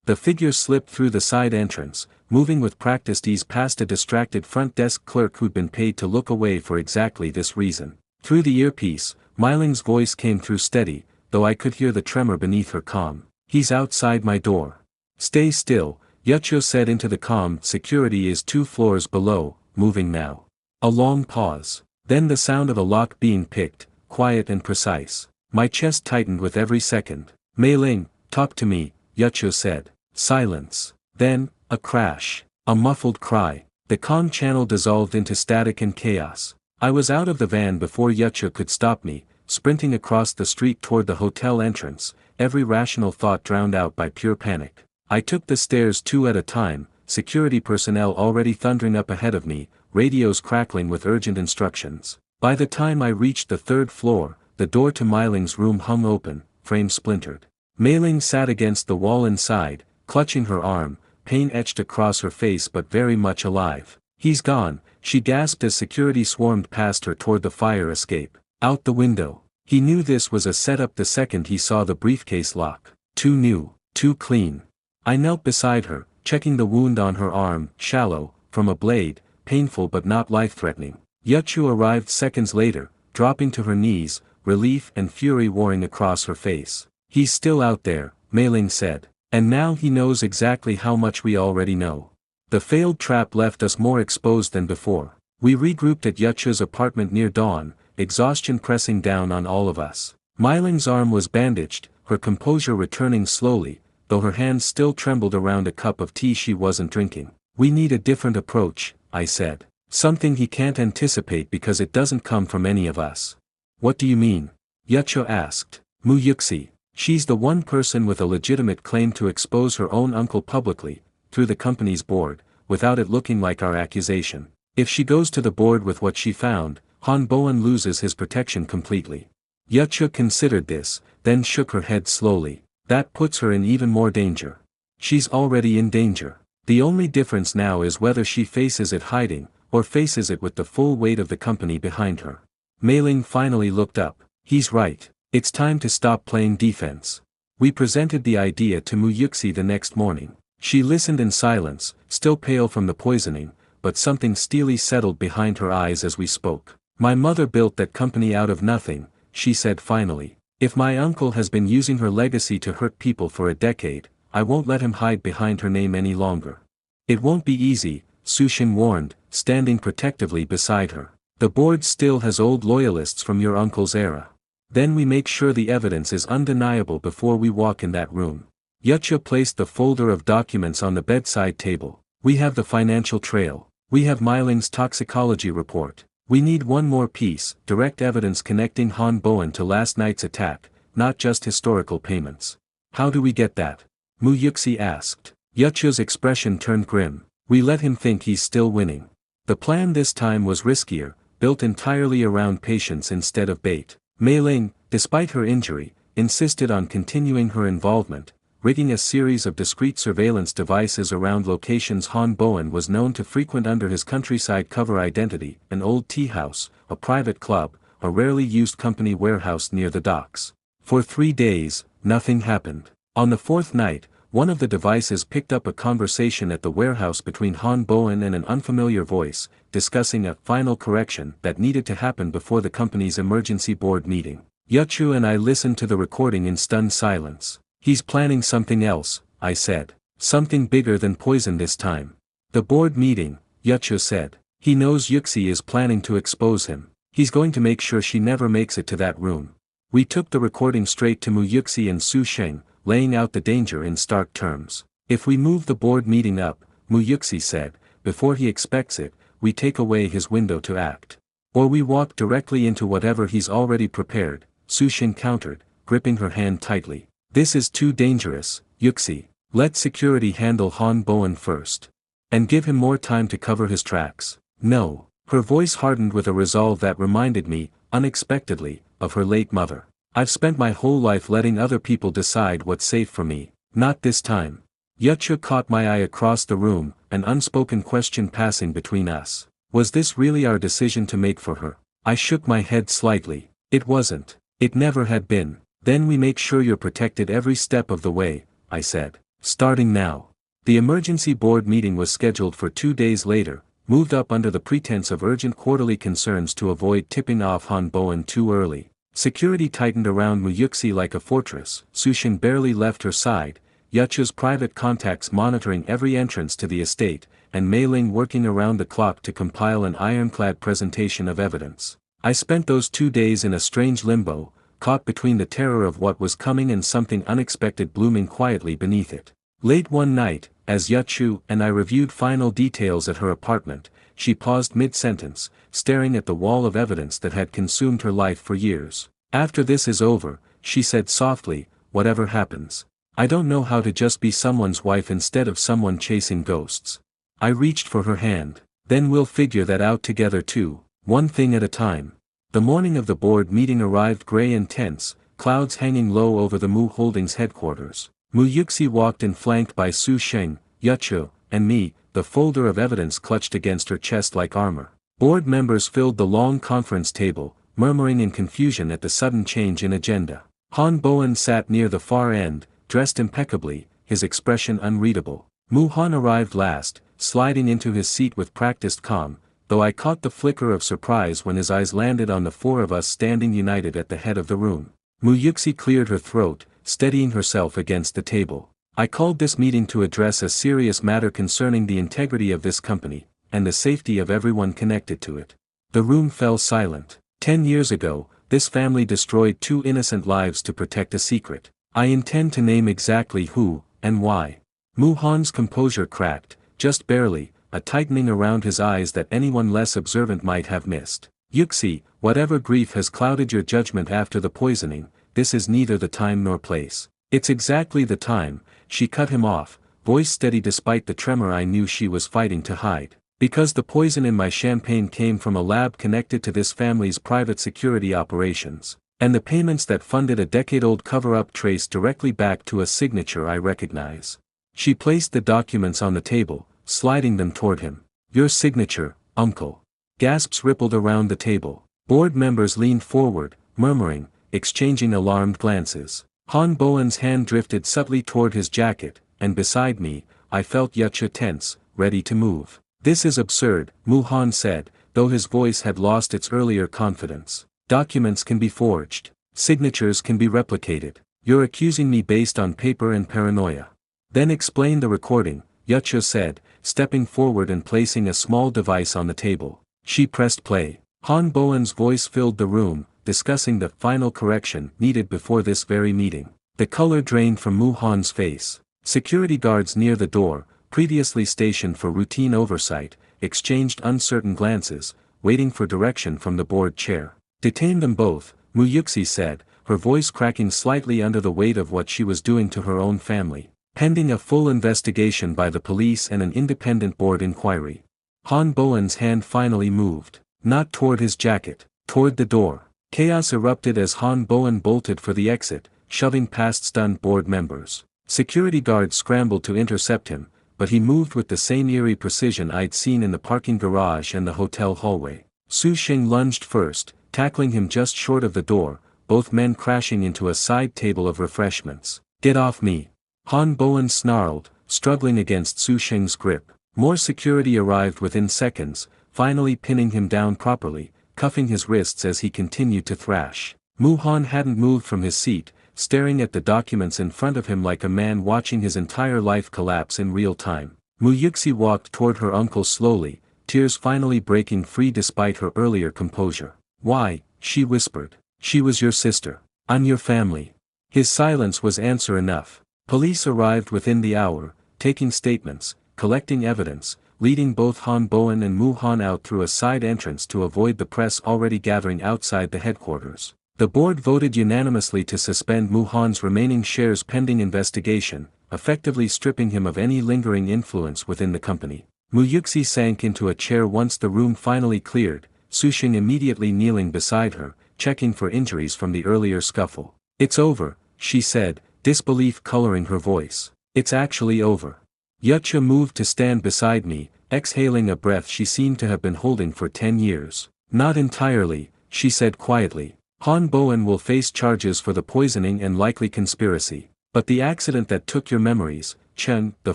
The figure slipped through the side entrance, moving with practiced ease past a distracted front desk clerk who'd been paid to look away for exactly this reason. Through the earpiece, Miling's voice came through steady, though I could hear the tremor beneath her calm. He's outside my door. Stay still, Yuchu said into the comm. Security is 2 floors below, moving now. A long pause. Then the sound of a lock being picked, quiet and precise. My chest tightened with every second. Mei Ling, talk to me, Yuchu said. Silence. Then, a crash. A muffled cry. The comm channel dissolved into static and chaos. I was out of the van before Yuchu could stop me, sprinting across the street toward the hotel entrance, every rational thought drowned out by pure panic. I took the stairs 2 at a time, security personnel already thundering up ahead of me, radios crackling with urgent instructions. By the time I reached the 3rd floor, the door to Miling's room hung open, frame splintered. Mei Ling sat against the wall inside, clutching her arm, pain etched across her face but very much alive. He's gone, she gasped as security swarmed past her toward the fire escape. Out the window. He knew this was a setup the second he saw the briefcase lock. Too new, too clean. I knelt beside her, checking the wound on her arm, shallow, from a blade, painful but not life-threatening. Yuchu arrived seconds later, dropping to her knees, relief and fury warring across her face. He's still out there, Mei Ling said. And now he knows exactly how much we already know. The failed trap left us more exposed than before. We regrouped at Yuchu's apartment near dawn, exhaustion pressing down on all of us. Mei Ling's arm was bandaged, her composure returning slowly, though her hands still trembled around a cup of tea she wasn't drinking. We need a different approach, I said. Something he can't anticipate because it doesn't come from any of us. What do you mean? Yuchu asked. Mu Yuxi. She's the one person with a legitimate claim to expose her own uncle publicly, through the company's board, without it looking like our accusation. If she goes to the board with what she found, Han Bowen loses his protection completely. Yuchu considered this, then shook her head slowly. That puts her in even more danger. She's already in danger. The only difference now is whether she faces it hiding, or faces it with the full weight of the company behind her. Mei Ling finally looked up. He's right. It's time to stop playing defense. We presented the idea to Mu Yuxi the next morning. She listened in silence, still pale from the poisoning, but something steely settled behind her eyes as we spoke. My mother built that company out of nothing, she said finally. If my uncle has been using her legacy to hurt people for a decade, I won't let him hide behind her name any longer. It won't be easy, Su Xin warned, standing protectively beside her. The board still has old loyalists from your uncle's era. Then we make sure the evidence is undeniable before we walk in that room. Yuchu placed the folder of documents on the bedside table. We have the financial trail. We have Mei Ling's toxicology report. We need one more piece, direct evidence connecting Han Bowen to last night's attack, not just historical payments. How do we get that? Mu Yuxi asked. Yuchu's expression turned grim. We let him think he's still winning. The plan this time was riskier, built entirely around patience instead of bait. Mei Ling, despite her injury, insisted on continuing her involvement, rigging a series of discreet surveillance devices around locations Han Bowen was known to frequent under his countryside cover identity, an old tea house, a private club, a rarely used company warehouse near the docks. For 3 days, nothing happened. On the 4th night, one of the devices picked up a conversation at the warehouse between Han Bowen and an unfamiliar voice, discussing a final correction that needed to happen before the company's emergency board meeting. Yuchu and I listened to the recording in stunned silence. He's planning something else, I said. Something bigger than poison this time. The board meeting, Yuchu said. He knows Yuxi is planning to expose him. He's going to make sure she never makes it to that room. We took the recording straight to Mu Yuxi and Su Sheng, laying out the danger in stark terms. If we move the board meeting up, Mu Yuxi said, before he expects it, we take away his window to act. Or we walk directly into whatever he's already prepared, Su Sheng countered, gripping her hand tightly. This is too dangerous, Yuxi. Let security handle Han Bowen first. And give him more time to cover his tracks. No. Her voice hardened with a resolve that reminded me, unexpectedly, of her late mother. I've spent my whole life letting other people decide what's safe for me. Not this time. Yuchu caught my eye across the room, an unspoken question passing between us. Was this really our decision to make for her? I shook my head slightly. It wasn't. It never had been. Then we make sure you're protected every step of the way, I said. Starting now. The emergency board meeting was scheduled for 2 days later, moved up under the pretense of urgent quarterly concerns to avoid tipping off Han Bowen too early. Security tightened around Muyuxi like a fortress. Sushin barely left her side, Yuchu's private contacts monitoring every entrance to the estate, and Mei Ling working around the clock to compile an ironclad presentation of evidence. I spent those 2 days in a strange limbo, caught between the terror of what was coming and something unexpected blooming quietly beneath it. Late one night, as Yuchu and I reviewed final details at her apartment, she paused mid-sentence, staring at the wall of evidence that had consumed her life for years. After this is over, she said softly, whatever happens, I don't know how to just be someone's wife instead of someone chasing ghosts. I reached for her hand. Then we'll figure that out together too, one thing at a time. The morning of the board meeting arrived gray and tense, clouds hanging low over the Mu Holdings headquarters. Muyuxi walked in flanked by Su Sheng, Yuchu, and me, the folder of evidence clutched against her chest like armor. Board members filled the long conference table, murmuring in confusion at the sudden change in agenda. Han Bowen sat near the far end, dressed impeccably, his expression unreadable. Mu Han arrived last, sliding into his seat with practiced calm, though I caught the flicker of surprise when his eyes landed on the four of us standing united at the head of the room. Muyuxi cleared her throat, steadying herself against the table. I called this meeting to address a serious matter concerning the integrity of this company, and the safety of everyone connected to it. The room fell silent. 10 years ago, this family destroyed 2 innocent lives to protect a secret. I intend to name exactly who, and why. Mu Han's composure cracked, just barely, a tightening around his eyes that anyone less observant might have missed. Yuxi, whatever grief has clouded your judgment after the poisoning, this is neither the time nor place. It's exactly the time, she cut him off, voice steady despite the tremor I knew she was fighting to hide. Because the poison in my champagne came from a lab connected to this family's private security operations, and the payments that funded a decade-old cover-up trace directly back to a signature I recognize. She placed the documents on the table, sliding them toward him. Your signature, uncle. Gasps rippled around the table. Board members leaned forward, murmuring, exchanging alarmed glances. Han Bowen's hand drifted subtly toward his jacket, and beside me, I felt Yuchu tense, ready to move. This is absurd, Mu Han said, though his voice had lost its earlier confidence. Documents can be forged. Signatures can be replicated. You're accusing me based on paper and paranoia. Then explain the recording, Yuchu said, stepping forward and placing a small device on the table. She pressed play. Han Bowen's voice filled the room, discussing the final correction needed before this very meeting. The color drained from Mu Han's face. Security guards near the door, previously stationed for routine oversight, exchanged uncertain glances, waiting for direction from the board chair. Detain them both, Muyuxi said, her voice cracking slightly under the weight of what she was doing to her own family. Pending a full investigation by the police and an independent board inquiry. Han Bowen's hand finally moved, not toward his jacket, toward the door. Chaos erupted as Han Bowen bolted for the exit, shoving past stunned board members. Security guards scrambled to intercept him, but he moved with the same eerie precision I'd seen in the parking garage and the hotel hallway. Su Sheng lunged first, tackling him just short of the door, both men crashing into a side table of refreshments. Get off me! Han Bowen snarled, struggling against Su Sheng's grip. More security arrived within seconds, finally pinning him down properly, cuffing his wrists as he continued to thrash. Mu Han hadn't moved from his seat, staring at the documents in front of him like a man watching his entire life collapse in real time. Muyuxi walked toward her uncle slowly, tears finally breaking free despite her earlier composure. Why, she whispered. She was your sister. I'm your family. His silence was answer enough. Police arrived within the hour, taking statements, collecting evidence, leading both Han Bowen and Mu Han out through a side entrance to avoid the press already gathering outside the headquarters. The board voted unanimously to suspend Mu Han's remaining shares pending investigation, effectively stripping him of any lingering influence within the company. Muyuxi sank into a chair once the room finally cleared, Su Sheng immediately kneeling beside her, checking for injuries from the earlier scuffle. It's over, she said, disbelief coloring her voice. It's actually over. Yuchu moved to stand beside me, exhaling a breath she seemed to have been holding for 10 years. Not entirely, she said quietly. Han Bowen will face charges for the poisoning and likely conspiracy. But the accident that took your memories, Chen, the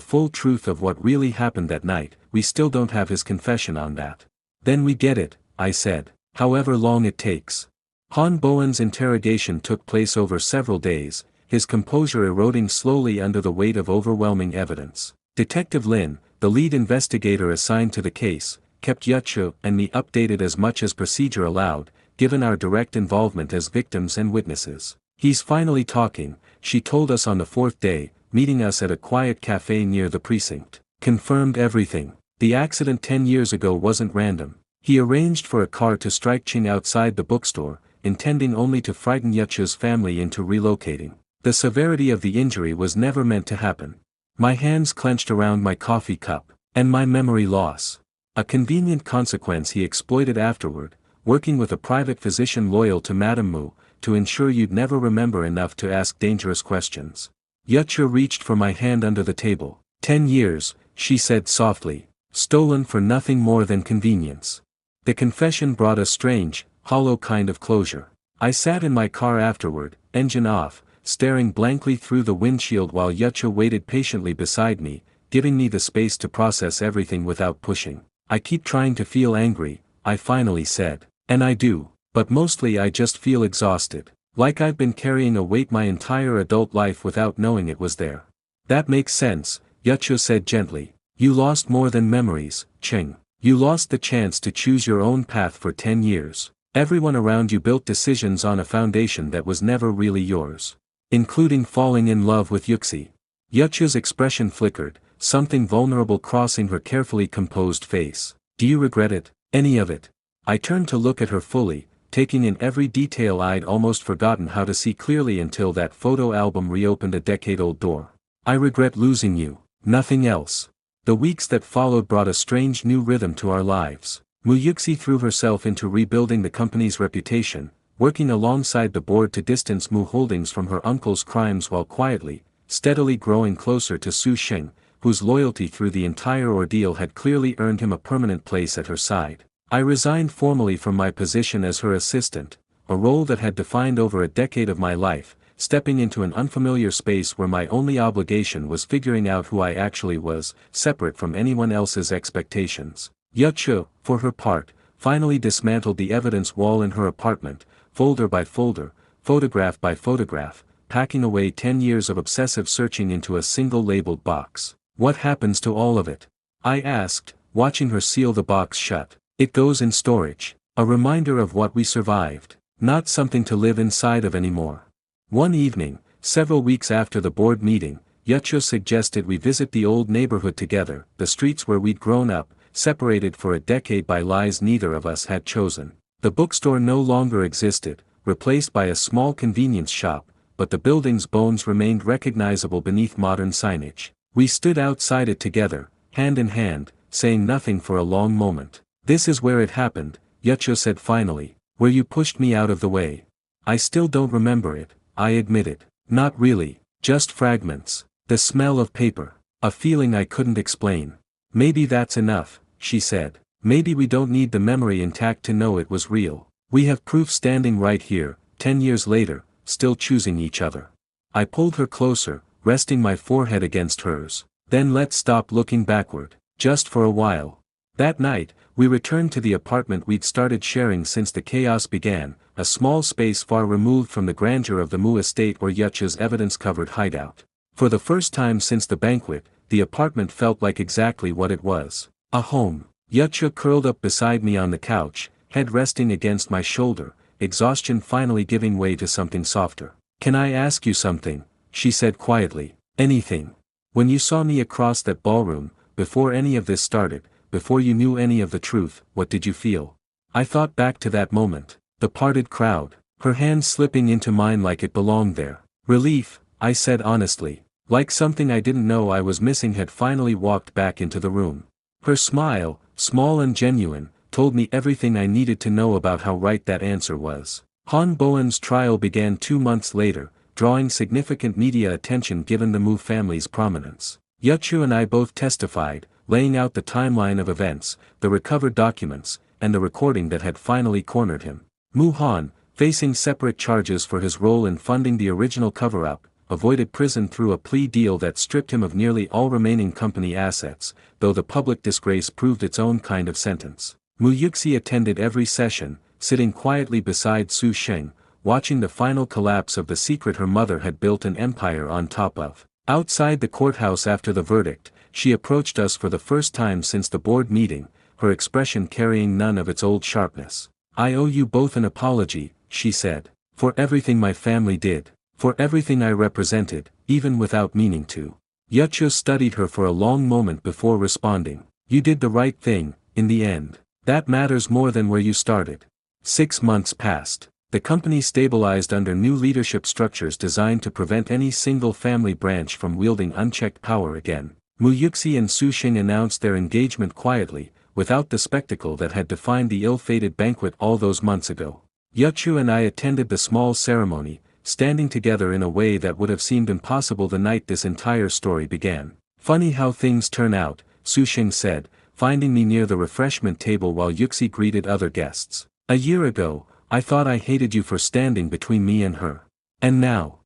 full truth of what really happened that night, we still don't have his confession on that. Then we get it, I said. However long it takes. Han Bowen's interrogation took place over several days, his composure eroding slowly under the weight of overwhelming evidence. Detective Lin, the lead investigator assigned to the case, kept Yuchu and me updated as much as procedure allowed, given our direct involvement as victims and witnesses. He's finally talking, she told us on the fourth day, meeting us at a quiet cafe near the precinct. Confirmed everything. The accident 10 years ago wasn't random. He arranged for a car to strike Ching outside the bookstore, intending only to frighten Yuchu's family into relocating. The severity of the injury was never meant to happen. My hands clenched around my coffee cup. And my memory loss. A convenient consequence he exploited afterward, working with a private physician loyal to Madame Mu, to ensure you'd never remember enough to ask dangerous questions. Yuchu reached for my hand under the table. 10 years, she said softly, stolen for nothing more than convenience. The confession brought a strange, hollow kind of closure. I sat in my car afterward, engine off, staring blankly through the windshield while Yuchu waited patiently beside me, giving me the space to process everything without pushing. I keep trying to feel angry, I finally said. And I do, but mostly I just feel exhausted. Like I've been carrying a weight my entire adult life without knowing it was there. That makes sense, Yuchu said gently. You lost more than memories, Cheng. You lost the chance to choose your own path for 10 years. Everyone around you built decisions on a foundation that was never really yours. Including falling in love with Yuxi. Yuchu's expression flickered, something vulnerable crossing her carefully composed face. Do you regret it? Any of it? I turned to look at her fully, taking in every detail I'd almost forgotten how to see clearly until that photo album reopened a decade-old door. I regret losing you, nothing else. The weeks that followed brought a strange new rhythm to our lives. Mu Yuxi threw herself into rebuilding the company's reputation, working alongside the board to distance Mu Holdings from her uncle's crimes while quietly, steadily growing closer to Su Sheng, whose loyalty through the entire ordeal had clearly earned him a permanent place at her side. I resigned formally from my position as her assistant, a role that had defined over a decade of my life, stepping into an unfamiliar space where my only obligation was figuring out who I actually was, separate from anyone else's expectations. Yuchu, for her part, finally dismantled the evidence wall in her apartment, folder by folder, photograph by photograph, packing away 10 years of obsessive searching into a single labeled box. What happens to all of it? I asked, watching her seal the box shut. It goes in storage. A reminder of what we survived. Not something to live inside of anymore. One evening, several weeks after the board meeting, Yuchu suggested we visit the old neighborhood together, the streets where we'd grown up, separated for a decade by lies neither of us had chosen. The bookstore no longer existed, replaced by a small convenience shop, but the building's bones remained recognizable beneath modern signage. We stood outside it together, hand in hand, saying nothing for a long moment. This is where it happened, Yuchu said finally, where you pushed me out of the way. I still don't remember it, I admitted. Not really, just fragments. The smell of paper. A feeling I couldn't explain. Maybe that's enough, she said. Maybe we don't need the memory intact to know it was real. We have proof standing right here, 10 years later, still choosing each other. I pulled her closer, resting my forehead against hers. Then let's stop looking backward, just for a while. That night, we returned to the apartment we'd started sharing since the chaos began, a small space far removed from the grandeur of the Mu estate or Yuchu's evidence-covered hideout. For the first time since the banquet, the apartment felt like exactly what it was. A home. Yuchu curled up beside me on the couch, head resting against my shoulder, exhaustion finally giving way to something softer. Can I ask you something? She said quietly. Anything. When you saw me across that ballroom, before any of this started, before you knew any of the truth, what did you feel? I thought back to that moment. The parted crowd. Her hand slipping into mine like it belonged there. Relief, I said honestly. Like something I didn't know I was missing had finally walked back into the room. Her smile, small and genuine, told me everything I needed to know about how right that answer was. Han Bowen's trial began 2 months later, drawing significant media attention given the Mu family's prominence. Yuchu and I both testified, laying out the timeline of events, the recovered documents, and the recording that had finally cornered him. Mu Han, facing separate charges for his role in funding the original cover-up, avoided prison through a plea deal that stripped him of nearly all remaining company assets, though the public disgrace proved its own kind of sentence. Mu Yuxi attended every session, sitting quietly beside Su Sheng, watching the final collapse of the secret her mother had built an empire on top of. Outside the courthouse after the verdict, she approached us for the first time since the board meeting, her expression carrying none of its old sharpness. "I owe you both an apology," she said, "for everything my family did, for everything I represented, even without meaning to." Yuchu studied her for a long moment before responding. "You did the right thing, in the end. That matters more than where you started." 6 months passed. The company stabilized under new leadership structures designed to prevent any single family branch from wielding unchecked power again. Mu Yuxi and Su Sheng announced their engagement quietly, without the spectacle that had defined the ill-fated banquet all those months ago. Yuchu and I attended the small ceremony, standing together in a way that would have seemed impossible the night this entire story began. "Funny how things turn out," Su Sheng said, finding me near the refreshment table while Yuxi greeted other guests. "A year ago, I thought I hated you for standing between me and her. And now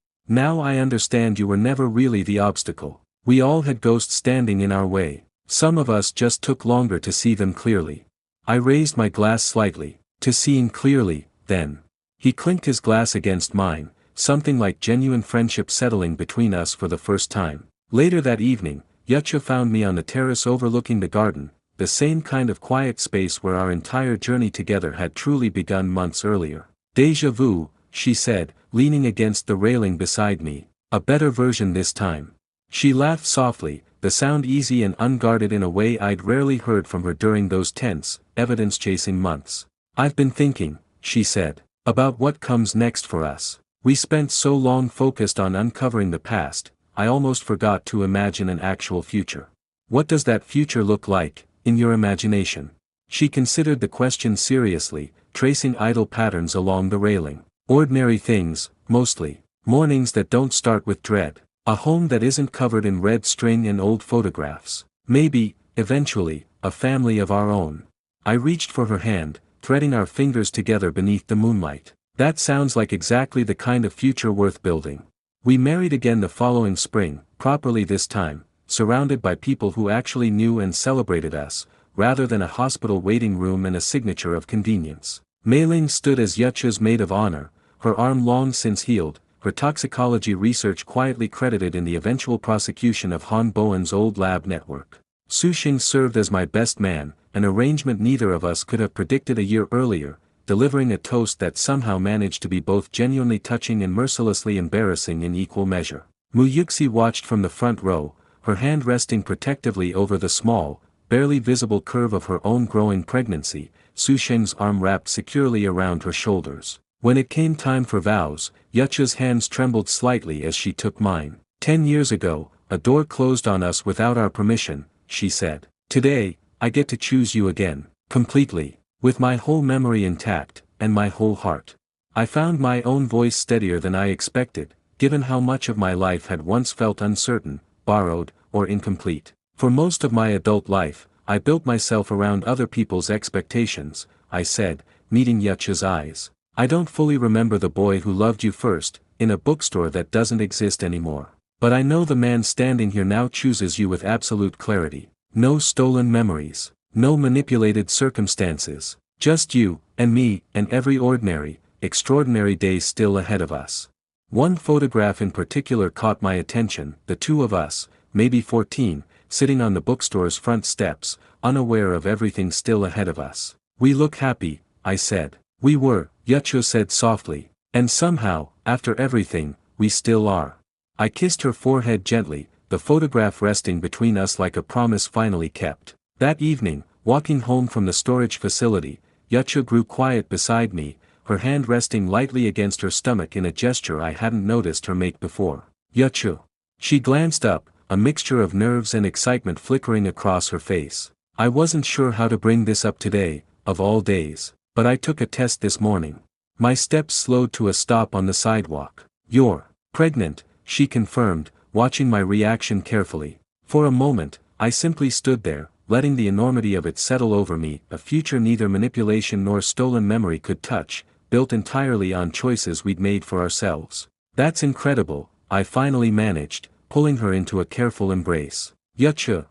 I understand you were never really the obstacle. We all had ghosts standing in our way. Some of us just took longer to see them clearly." I raised my glass slightly. "To seeing clearly, then." He clinked his glass against mine, something like genuine friendship settling between us for the first time. Later that evening, Yuchu found me on the terrace overlooking the garden, the same kind of quiet space where our entire journey together had truly begun months earlier. "Déjà vu," she said, leaning against the railing beside me. "A better version this time." She laughed softly, the sound easy and unguarded in a way I'd rarely heard from her during those tense, evidence-chasing months. "I've been thinking," she said, "about what comes next for us. We spent so long focused on uncovering the past, I almost forgot to imagine an actual future. What does that future look like, in your imagination?" She considered the question seriously, tracing idle patterns along the railing. "Ordinary things, mostly. Mornings that don't start with dread. A home that isn't covered in red string and old photographs. Maybe, eventually, a family of our own." I reached for her hand, threading our fingers together beneath the moonlight. "That sounds like exactly the kind of future worth building." We married again the following spring, properly this time, surrounded by people who actually knew and celebrated us, rather than a hospital waiting room and a signature of convenience. Mei Ling stood as Yuchu's maid of honor, her arm long since healed, her toxicology research quietly credited in the eventual prosecution of Han Bowen's old lab network. Su Sheng served as my best man, an arrangement neither of us could have predicted a year earlier, delivering a toast that somehow managed to be both genuinely touching and mercilessly embarrassing in equal measure. Mu Yuxi watched from the front row, her hand resting protectively over the small, barely visible curve of her own growing pregnancy, Su Sheng's arm wrapped securely around her shoulders. When it came time for vows, Yuchu's hands trembled slightly as she took mine. 10 years ago, a door closed on us without our permission, she said. Today, I get to choose you again, completely, with my whole memory intact, and my whole heart. I found my own voice steadier than I expected, given how much of my life had once felt uncertain, borrowed, or incomplete. For most of my adult life, I built myself around other people's expectations, I said, meeting Yuchu's eyes. I don't fully remember the boy who loved you first, in a bookstore that doesn't exist anymore. But I know the man standing here now chooses you with absolute clarity. No stolen memories, no manipulated circumstances, just you, and me, and every ordinary, extraordinary day still ahead of us. One photograph in particular caught my attention, the two of us, maybe 14, sitting on the bookstore's front steps, unaware of everything still ahead of us. We look happy, I said. We were, Yuchu said softly, and somehow, after everything, we still are. I kissed her forehead gently, the photograph resting between us like a promise finally kept. That evening, walking home from the storage facility, Yuchu grew quiet beside me, her hand resting lightly against her stomach in a gesture I hadn't noticed her make before. Yuchu. She glanced up, a mixture of nerves and excitement flickering across her face. I wasn't sure how to bring this up today, of all days. But I took a test this morning. My steps slowed to a stop on the sidewalk. You're pregnant, she confirmed, watching my reaction carefully. For a moment, I simply stood there, letting the enormity of it settle over me, a future neither manipulation nor stolen memory could touch, built entirely on choices we'd made for ourselves. That's incredible, I finally managed, pulling her into a careful embrace. Yuchu,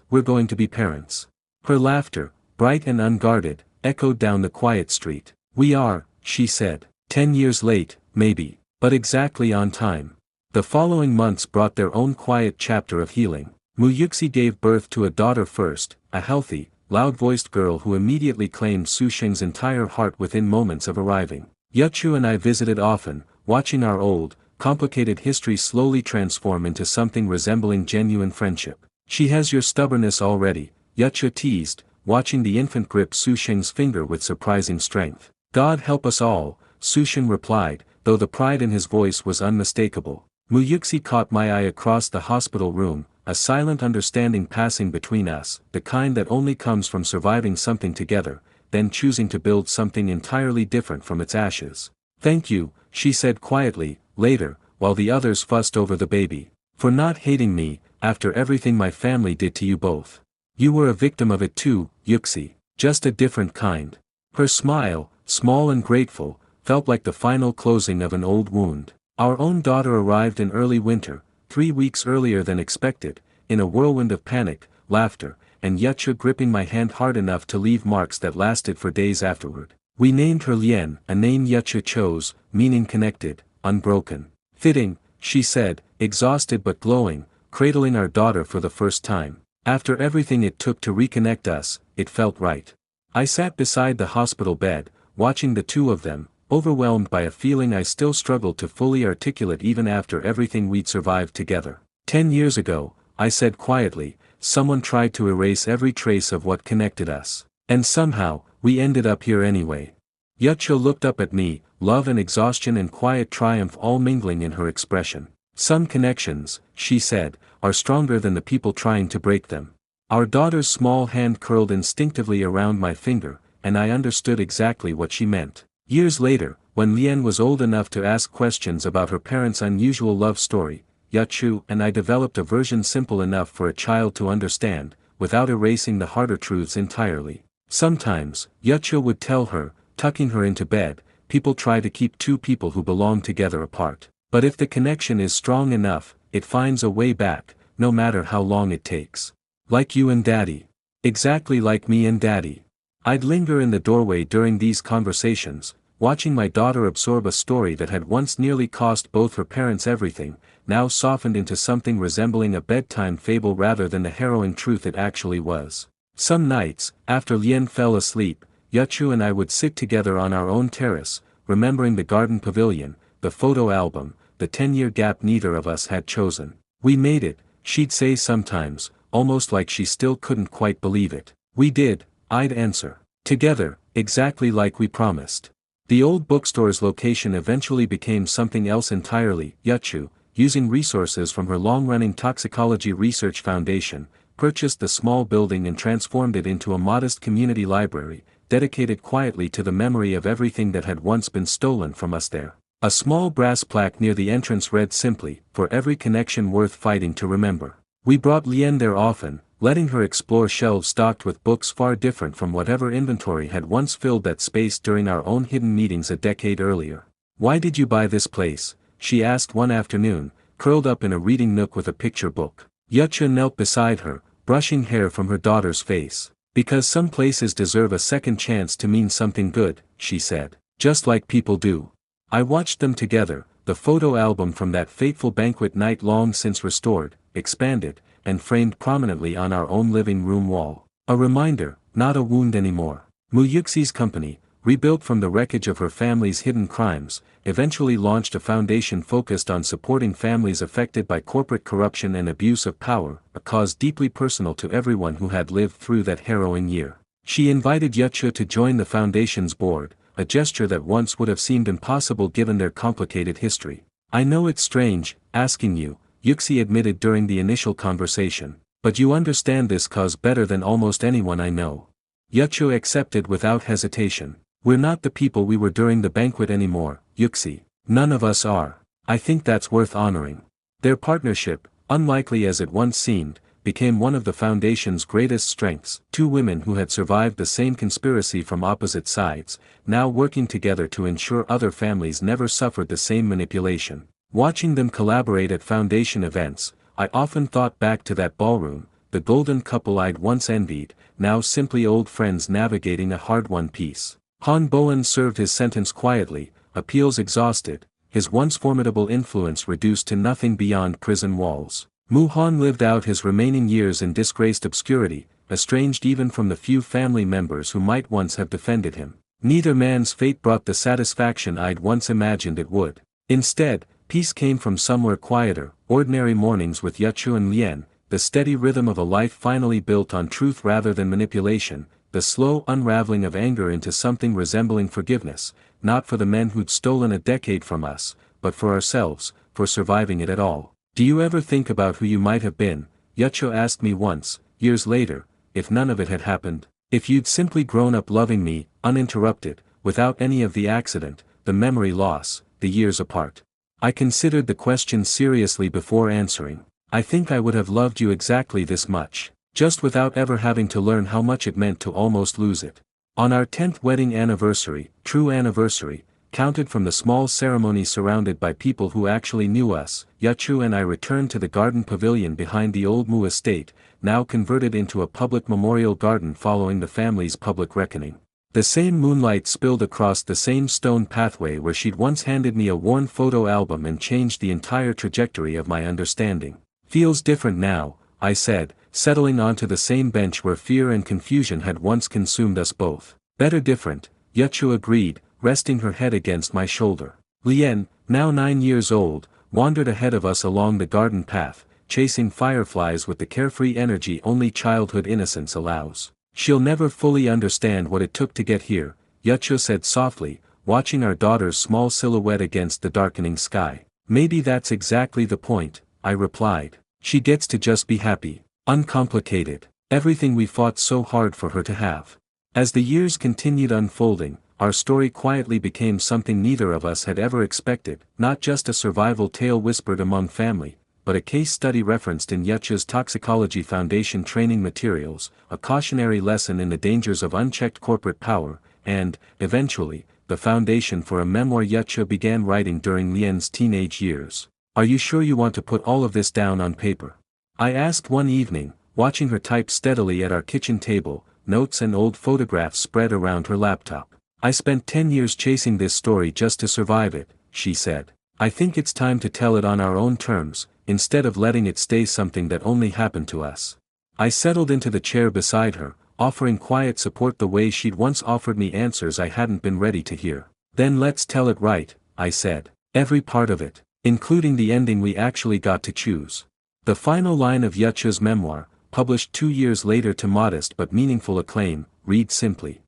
we're going to be parents. Her laughter, bright and unguarded, echoed down the quiet street. We are, she said. 10 years late, maybe, but exactly on time. The following months brought their own quiet chapter of healing. Yuxi gave birth to a daughter first, a healthy, loud-voiced girl who immediately claimed Su Sheng's entire heart within moments of arriving. Yuchu and I visited often, watching our old, complicated history slowly transform into something resembling genuine friendship. She has your stubbornness already, Yuchu teased, watching the infant grip Su Sheng's finger with surprising strength. God help us all, Su Sheng replied, though the pride in his voice was unmistakable. Yuxi caught my eye across the hospital room, a silent understanding passing between us, the kind that only comes from surviving something together, then choosing to build something entirely different from its ashes. Thank you, she said quietly, later, while the others fussed over the baby. For not hating me, after everything my family did to you both. You were a victim of it too, Yuxi, just a different kind. Her smile, small and grateful, felt like the final closing of an old wound. Our own daughter arrived in early winter, 3 weeks earlier than expected, in a whirlwind of panic, laughter, and Yuchu gripping my hand hard enough to leave marks that lasted for days afterward. We named her Lian, a name Yuchu chose, meaning connected, unbroken. Fitting, she said, exhausted but glowing, cradling our daughter for the first time. After everything it took to reconnect us, it felt right. I sat beside the hospital bed, watching the two of them, overwhelmed by a feeling I still struggled to fully articulate even after everything we'd survived together. 10 years ago, I said quietly, someone tried to erase every trace of what connected us. And somehow, we ended up here anyway. Yuchu looked up at me, love and exhaustion and quiet triumph all mingling in her expression. Some connections, she said, are stronger than the people trying to break them. Our daughter's small hand curled instinctively around my finger, and I understood exactly what she meant. Years later, when Lian was old enough to ask questions about her parents' unusual love story, Yuchu and I developed a version simple enough for a child to understand, without erasing the harder truths entirely. Sometimes, Yuchu would tell her, tucking her into bed, people try to keep two people who belong together apart. But if the connection is strong enough, it finds a way back, no matter how long it takes. Like you and Daddy. Exactly like me and Daddy. I'd linger in the doorway during these conversations, watching my daughter absorb a story that had once nearly cost both her parents everything, now softened into something resembling a bedtime fable rather than the harrowing truth it actually was. Some nights, after Lian fell asleep, Yuchu and I would sit together on our own terrace, remembering the garden pavilion, the photo album, the 10-year gap neither of us had chosen. We made it, she'd say sometimes, almost like she still couldn't quite believe it. We did, I'd answer. Together, exactly like we promised. The old bookstore's location eventually became something else entirely. Yuchu, using resources from her long-running toxicology research foundation, purchased the small building and transformed it into a modest community library, dedicated quietly to the memory of everything that had once been stolen from us there. A small brass plaque near the entrance read simply, "For every connection worth fighting to remember." We brought Lian there often, letting her explore shelves stocked with books far different from whatever inventory had once filled that space during our own hidden meetings a decade earlier. "Why did you buy this place?" she asked one afternoon, curled up in a reading nook with a picture book. Yuchu knelt beside her, brushing hair from her daughter's face. "Because some places deserve a second chance to mean something good," she said. "Just like people do." I watched them together, the photo album from that fateful banquet night long since restored, expanded, and framed prominently on our own living room wall. A reminder, not a wound anymore. Yuxi's company, rebuilt from the wreckage of her family's hidden crimes, eventually launched a foundation focused on supporting families affected by corporate corruption and abuse of power, a cause deeply personal to everyone who had lived through that harrowing year. She invited Yuchu to join the foundation's board, a gesture that once would have seemed impossible given their complicated history. "I know it's strange, asking you," Yuxi admitted during the initial conversation, "but you understand this cause better than almost anyone I know." Yuchu accepted without hesitation. "We're not the people we were during the banquet anymore, Yuxi. None of us are. I think that's worth honoring." Their partnership, unlikely as it once seemed, became one of the Foundation's greatest strengths. Two women who had survived the same conspiracy from opposite sides, now working together to ensure other families never suffered the same manipulation. Watching them collaborate at Foundation events, I often thought back to that ballroom, the golden couple I'd once envied, now simply old friends navigating a hard-won peace. Han Bowen served his sentence quietly, appeals exhausted, his once formidable influence reduced to nothing beyond prison walls. Mu Han lived out his remaining years in disgraced obscurity, estranged even from the few family members who might once have defended him. Neither man's fate brought the satisfaction I'd once imagined it would. Instead, peace came from somewhere quieter, ordinary mornings with Yuchu and Lien, the steady rhythm of a life finally built on truth rather than manipulation, the slow unraveling of anger into something resembling forgiveness, not for the men who'd stolen a decade from us, but for ourselves, for surviving it at all. "Do you ever think about who you might have been?" Yuchu asked me once, years later, "if none of it had happened? If you'd simply grown up loving me, uninterrupted, without any of the accident, the memory loss, the years apart?" I considered the question seriously before answering. I think I would have loved you exactly this much, just without ever having to learn how much it meant to almost lose it. On our 10th wedding anniversary, true anniversary, counted from the small ceremony surrounded by people who actually knew us, Yuchu and I returned to the garden pavilion behind the old Mu estate, now converted into a public memorial garden following the family's public reckoning. The same moonlight spilled across the same stone pathway where she'd once handed me a worn photo album and changed the entire trajectory of my understanding. "Feels different now," I said, settling onto the same bench where fear and confusion had once consumed us both. "Better different," Yuchu agreed, resting her head against my shoulder. Lien, now 9 years old, wandered ahead of us along the garden path, chasing fireflies with the carefree energy only childhood innocence allows. "She'll never fully understand what it took to get here," Yuchu said softly, watching our daughter's small silhouette against the darkening sky. "Maybe that's exactly the point," I replied. "She gets to just be happy, uncomplicated, everything we fought so hard for her to have." As the years continued unfolding, our story quietly became something neither of us had ever expected, not just a survival tale whispered among family, but a case study referenced in Yuchu's Toxicology Foundation training materials, a cautionary lesson in the dangers of unchecked corporate power, and, eventually, the foundation for a memoir Yuchu began writing during Lien's teenage years. "Are you sure you want to put all of this down on paper?" I asked one evening, watching her type steadily at our kitchen table, notes and old photographs spread around her laptop. "I spent 10 years chasing this story just to survive it," she said. "I think it's time to tell it on our own terms, instead of letting it stay something that only happened to us." I settled into the chair beside her, offering quiet support the way she'd once offered me answers I hadn't been ready to hear. "Then let's tell it right," I said. "Every part of it, including the ending we actually got to choose." The final line of Yuchu's memoir, published 2 years later to modest but meaningful acclaim, reads simply,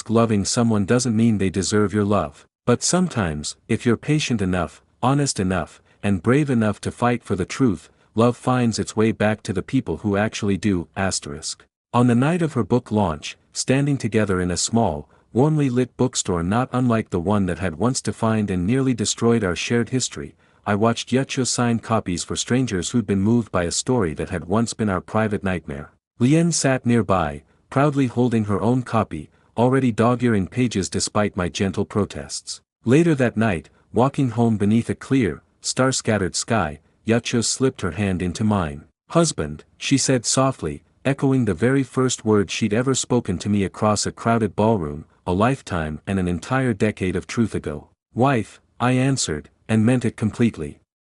"Loving someone doesn't mean they deserve your love. But sometimes, if you're patient enough, honest enough, and brave enough to fight for the truth, love finds its way back to the people who actually do." On the night of her book launch, standing together in a small, warmly lit bookstore not unlike the one that had once defined and nearly destroyed our shared history, I watched Yuchu sign copies for strangers who'd been moved by a story that had once been our private nightmare. Lien sat nearby, proudly holding her own copy, already dog-earing pages despite my gentle protests. Later that night, walking home beneath a clear, star-scattered sky, Yuchu slipped her hand into mine. "Husband," she said softly, echoing the very first words she'd ever spoken to me across a crowded ballroom, a lifetime and an entire decade of truth ago. "Wife," I answered, and meant it completely.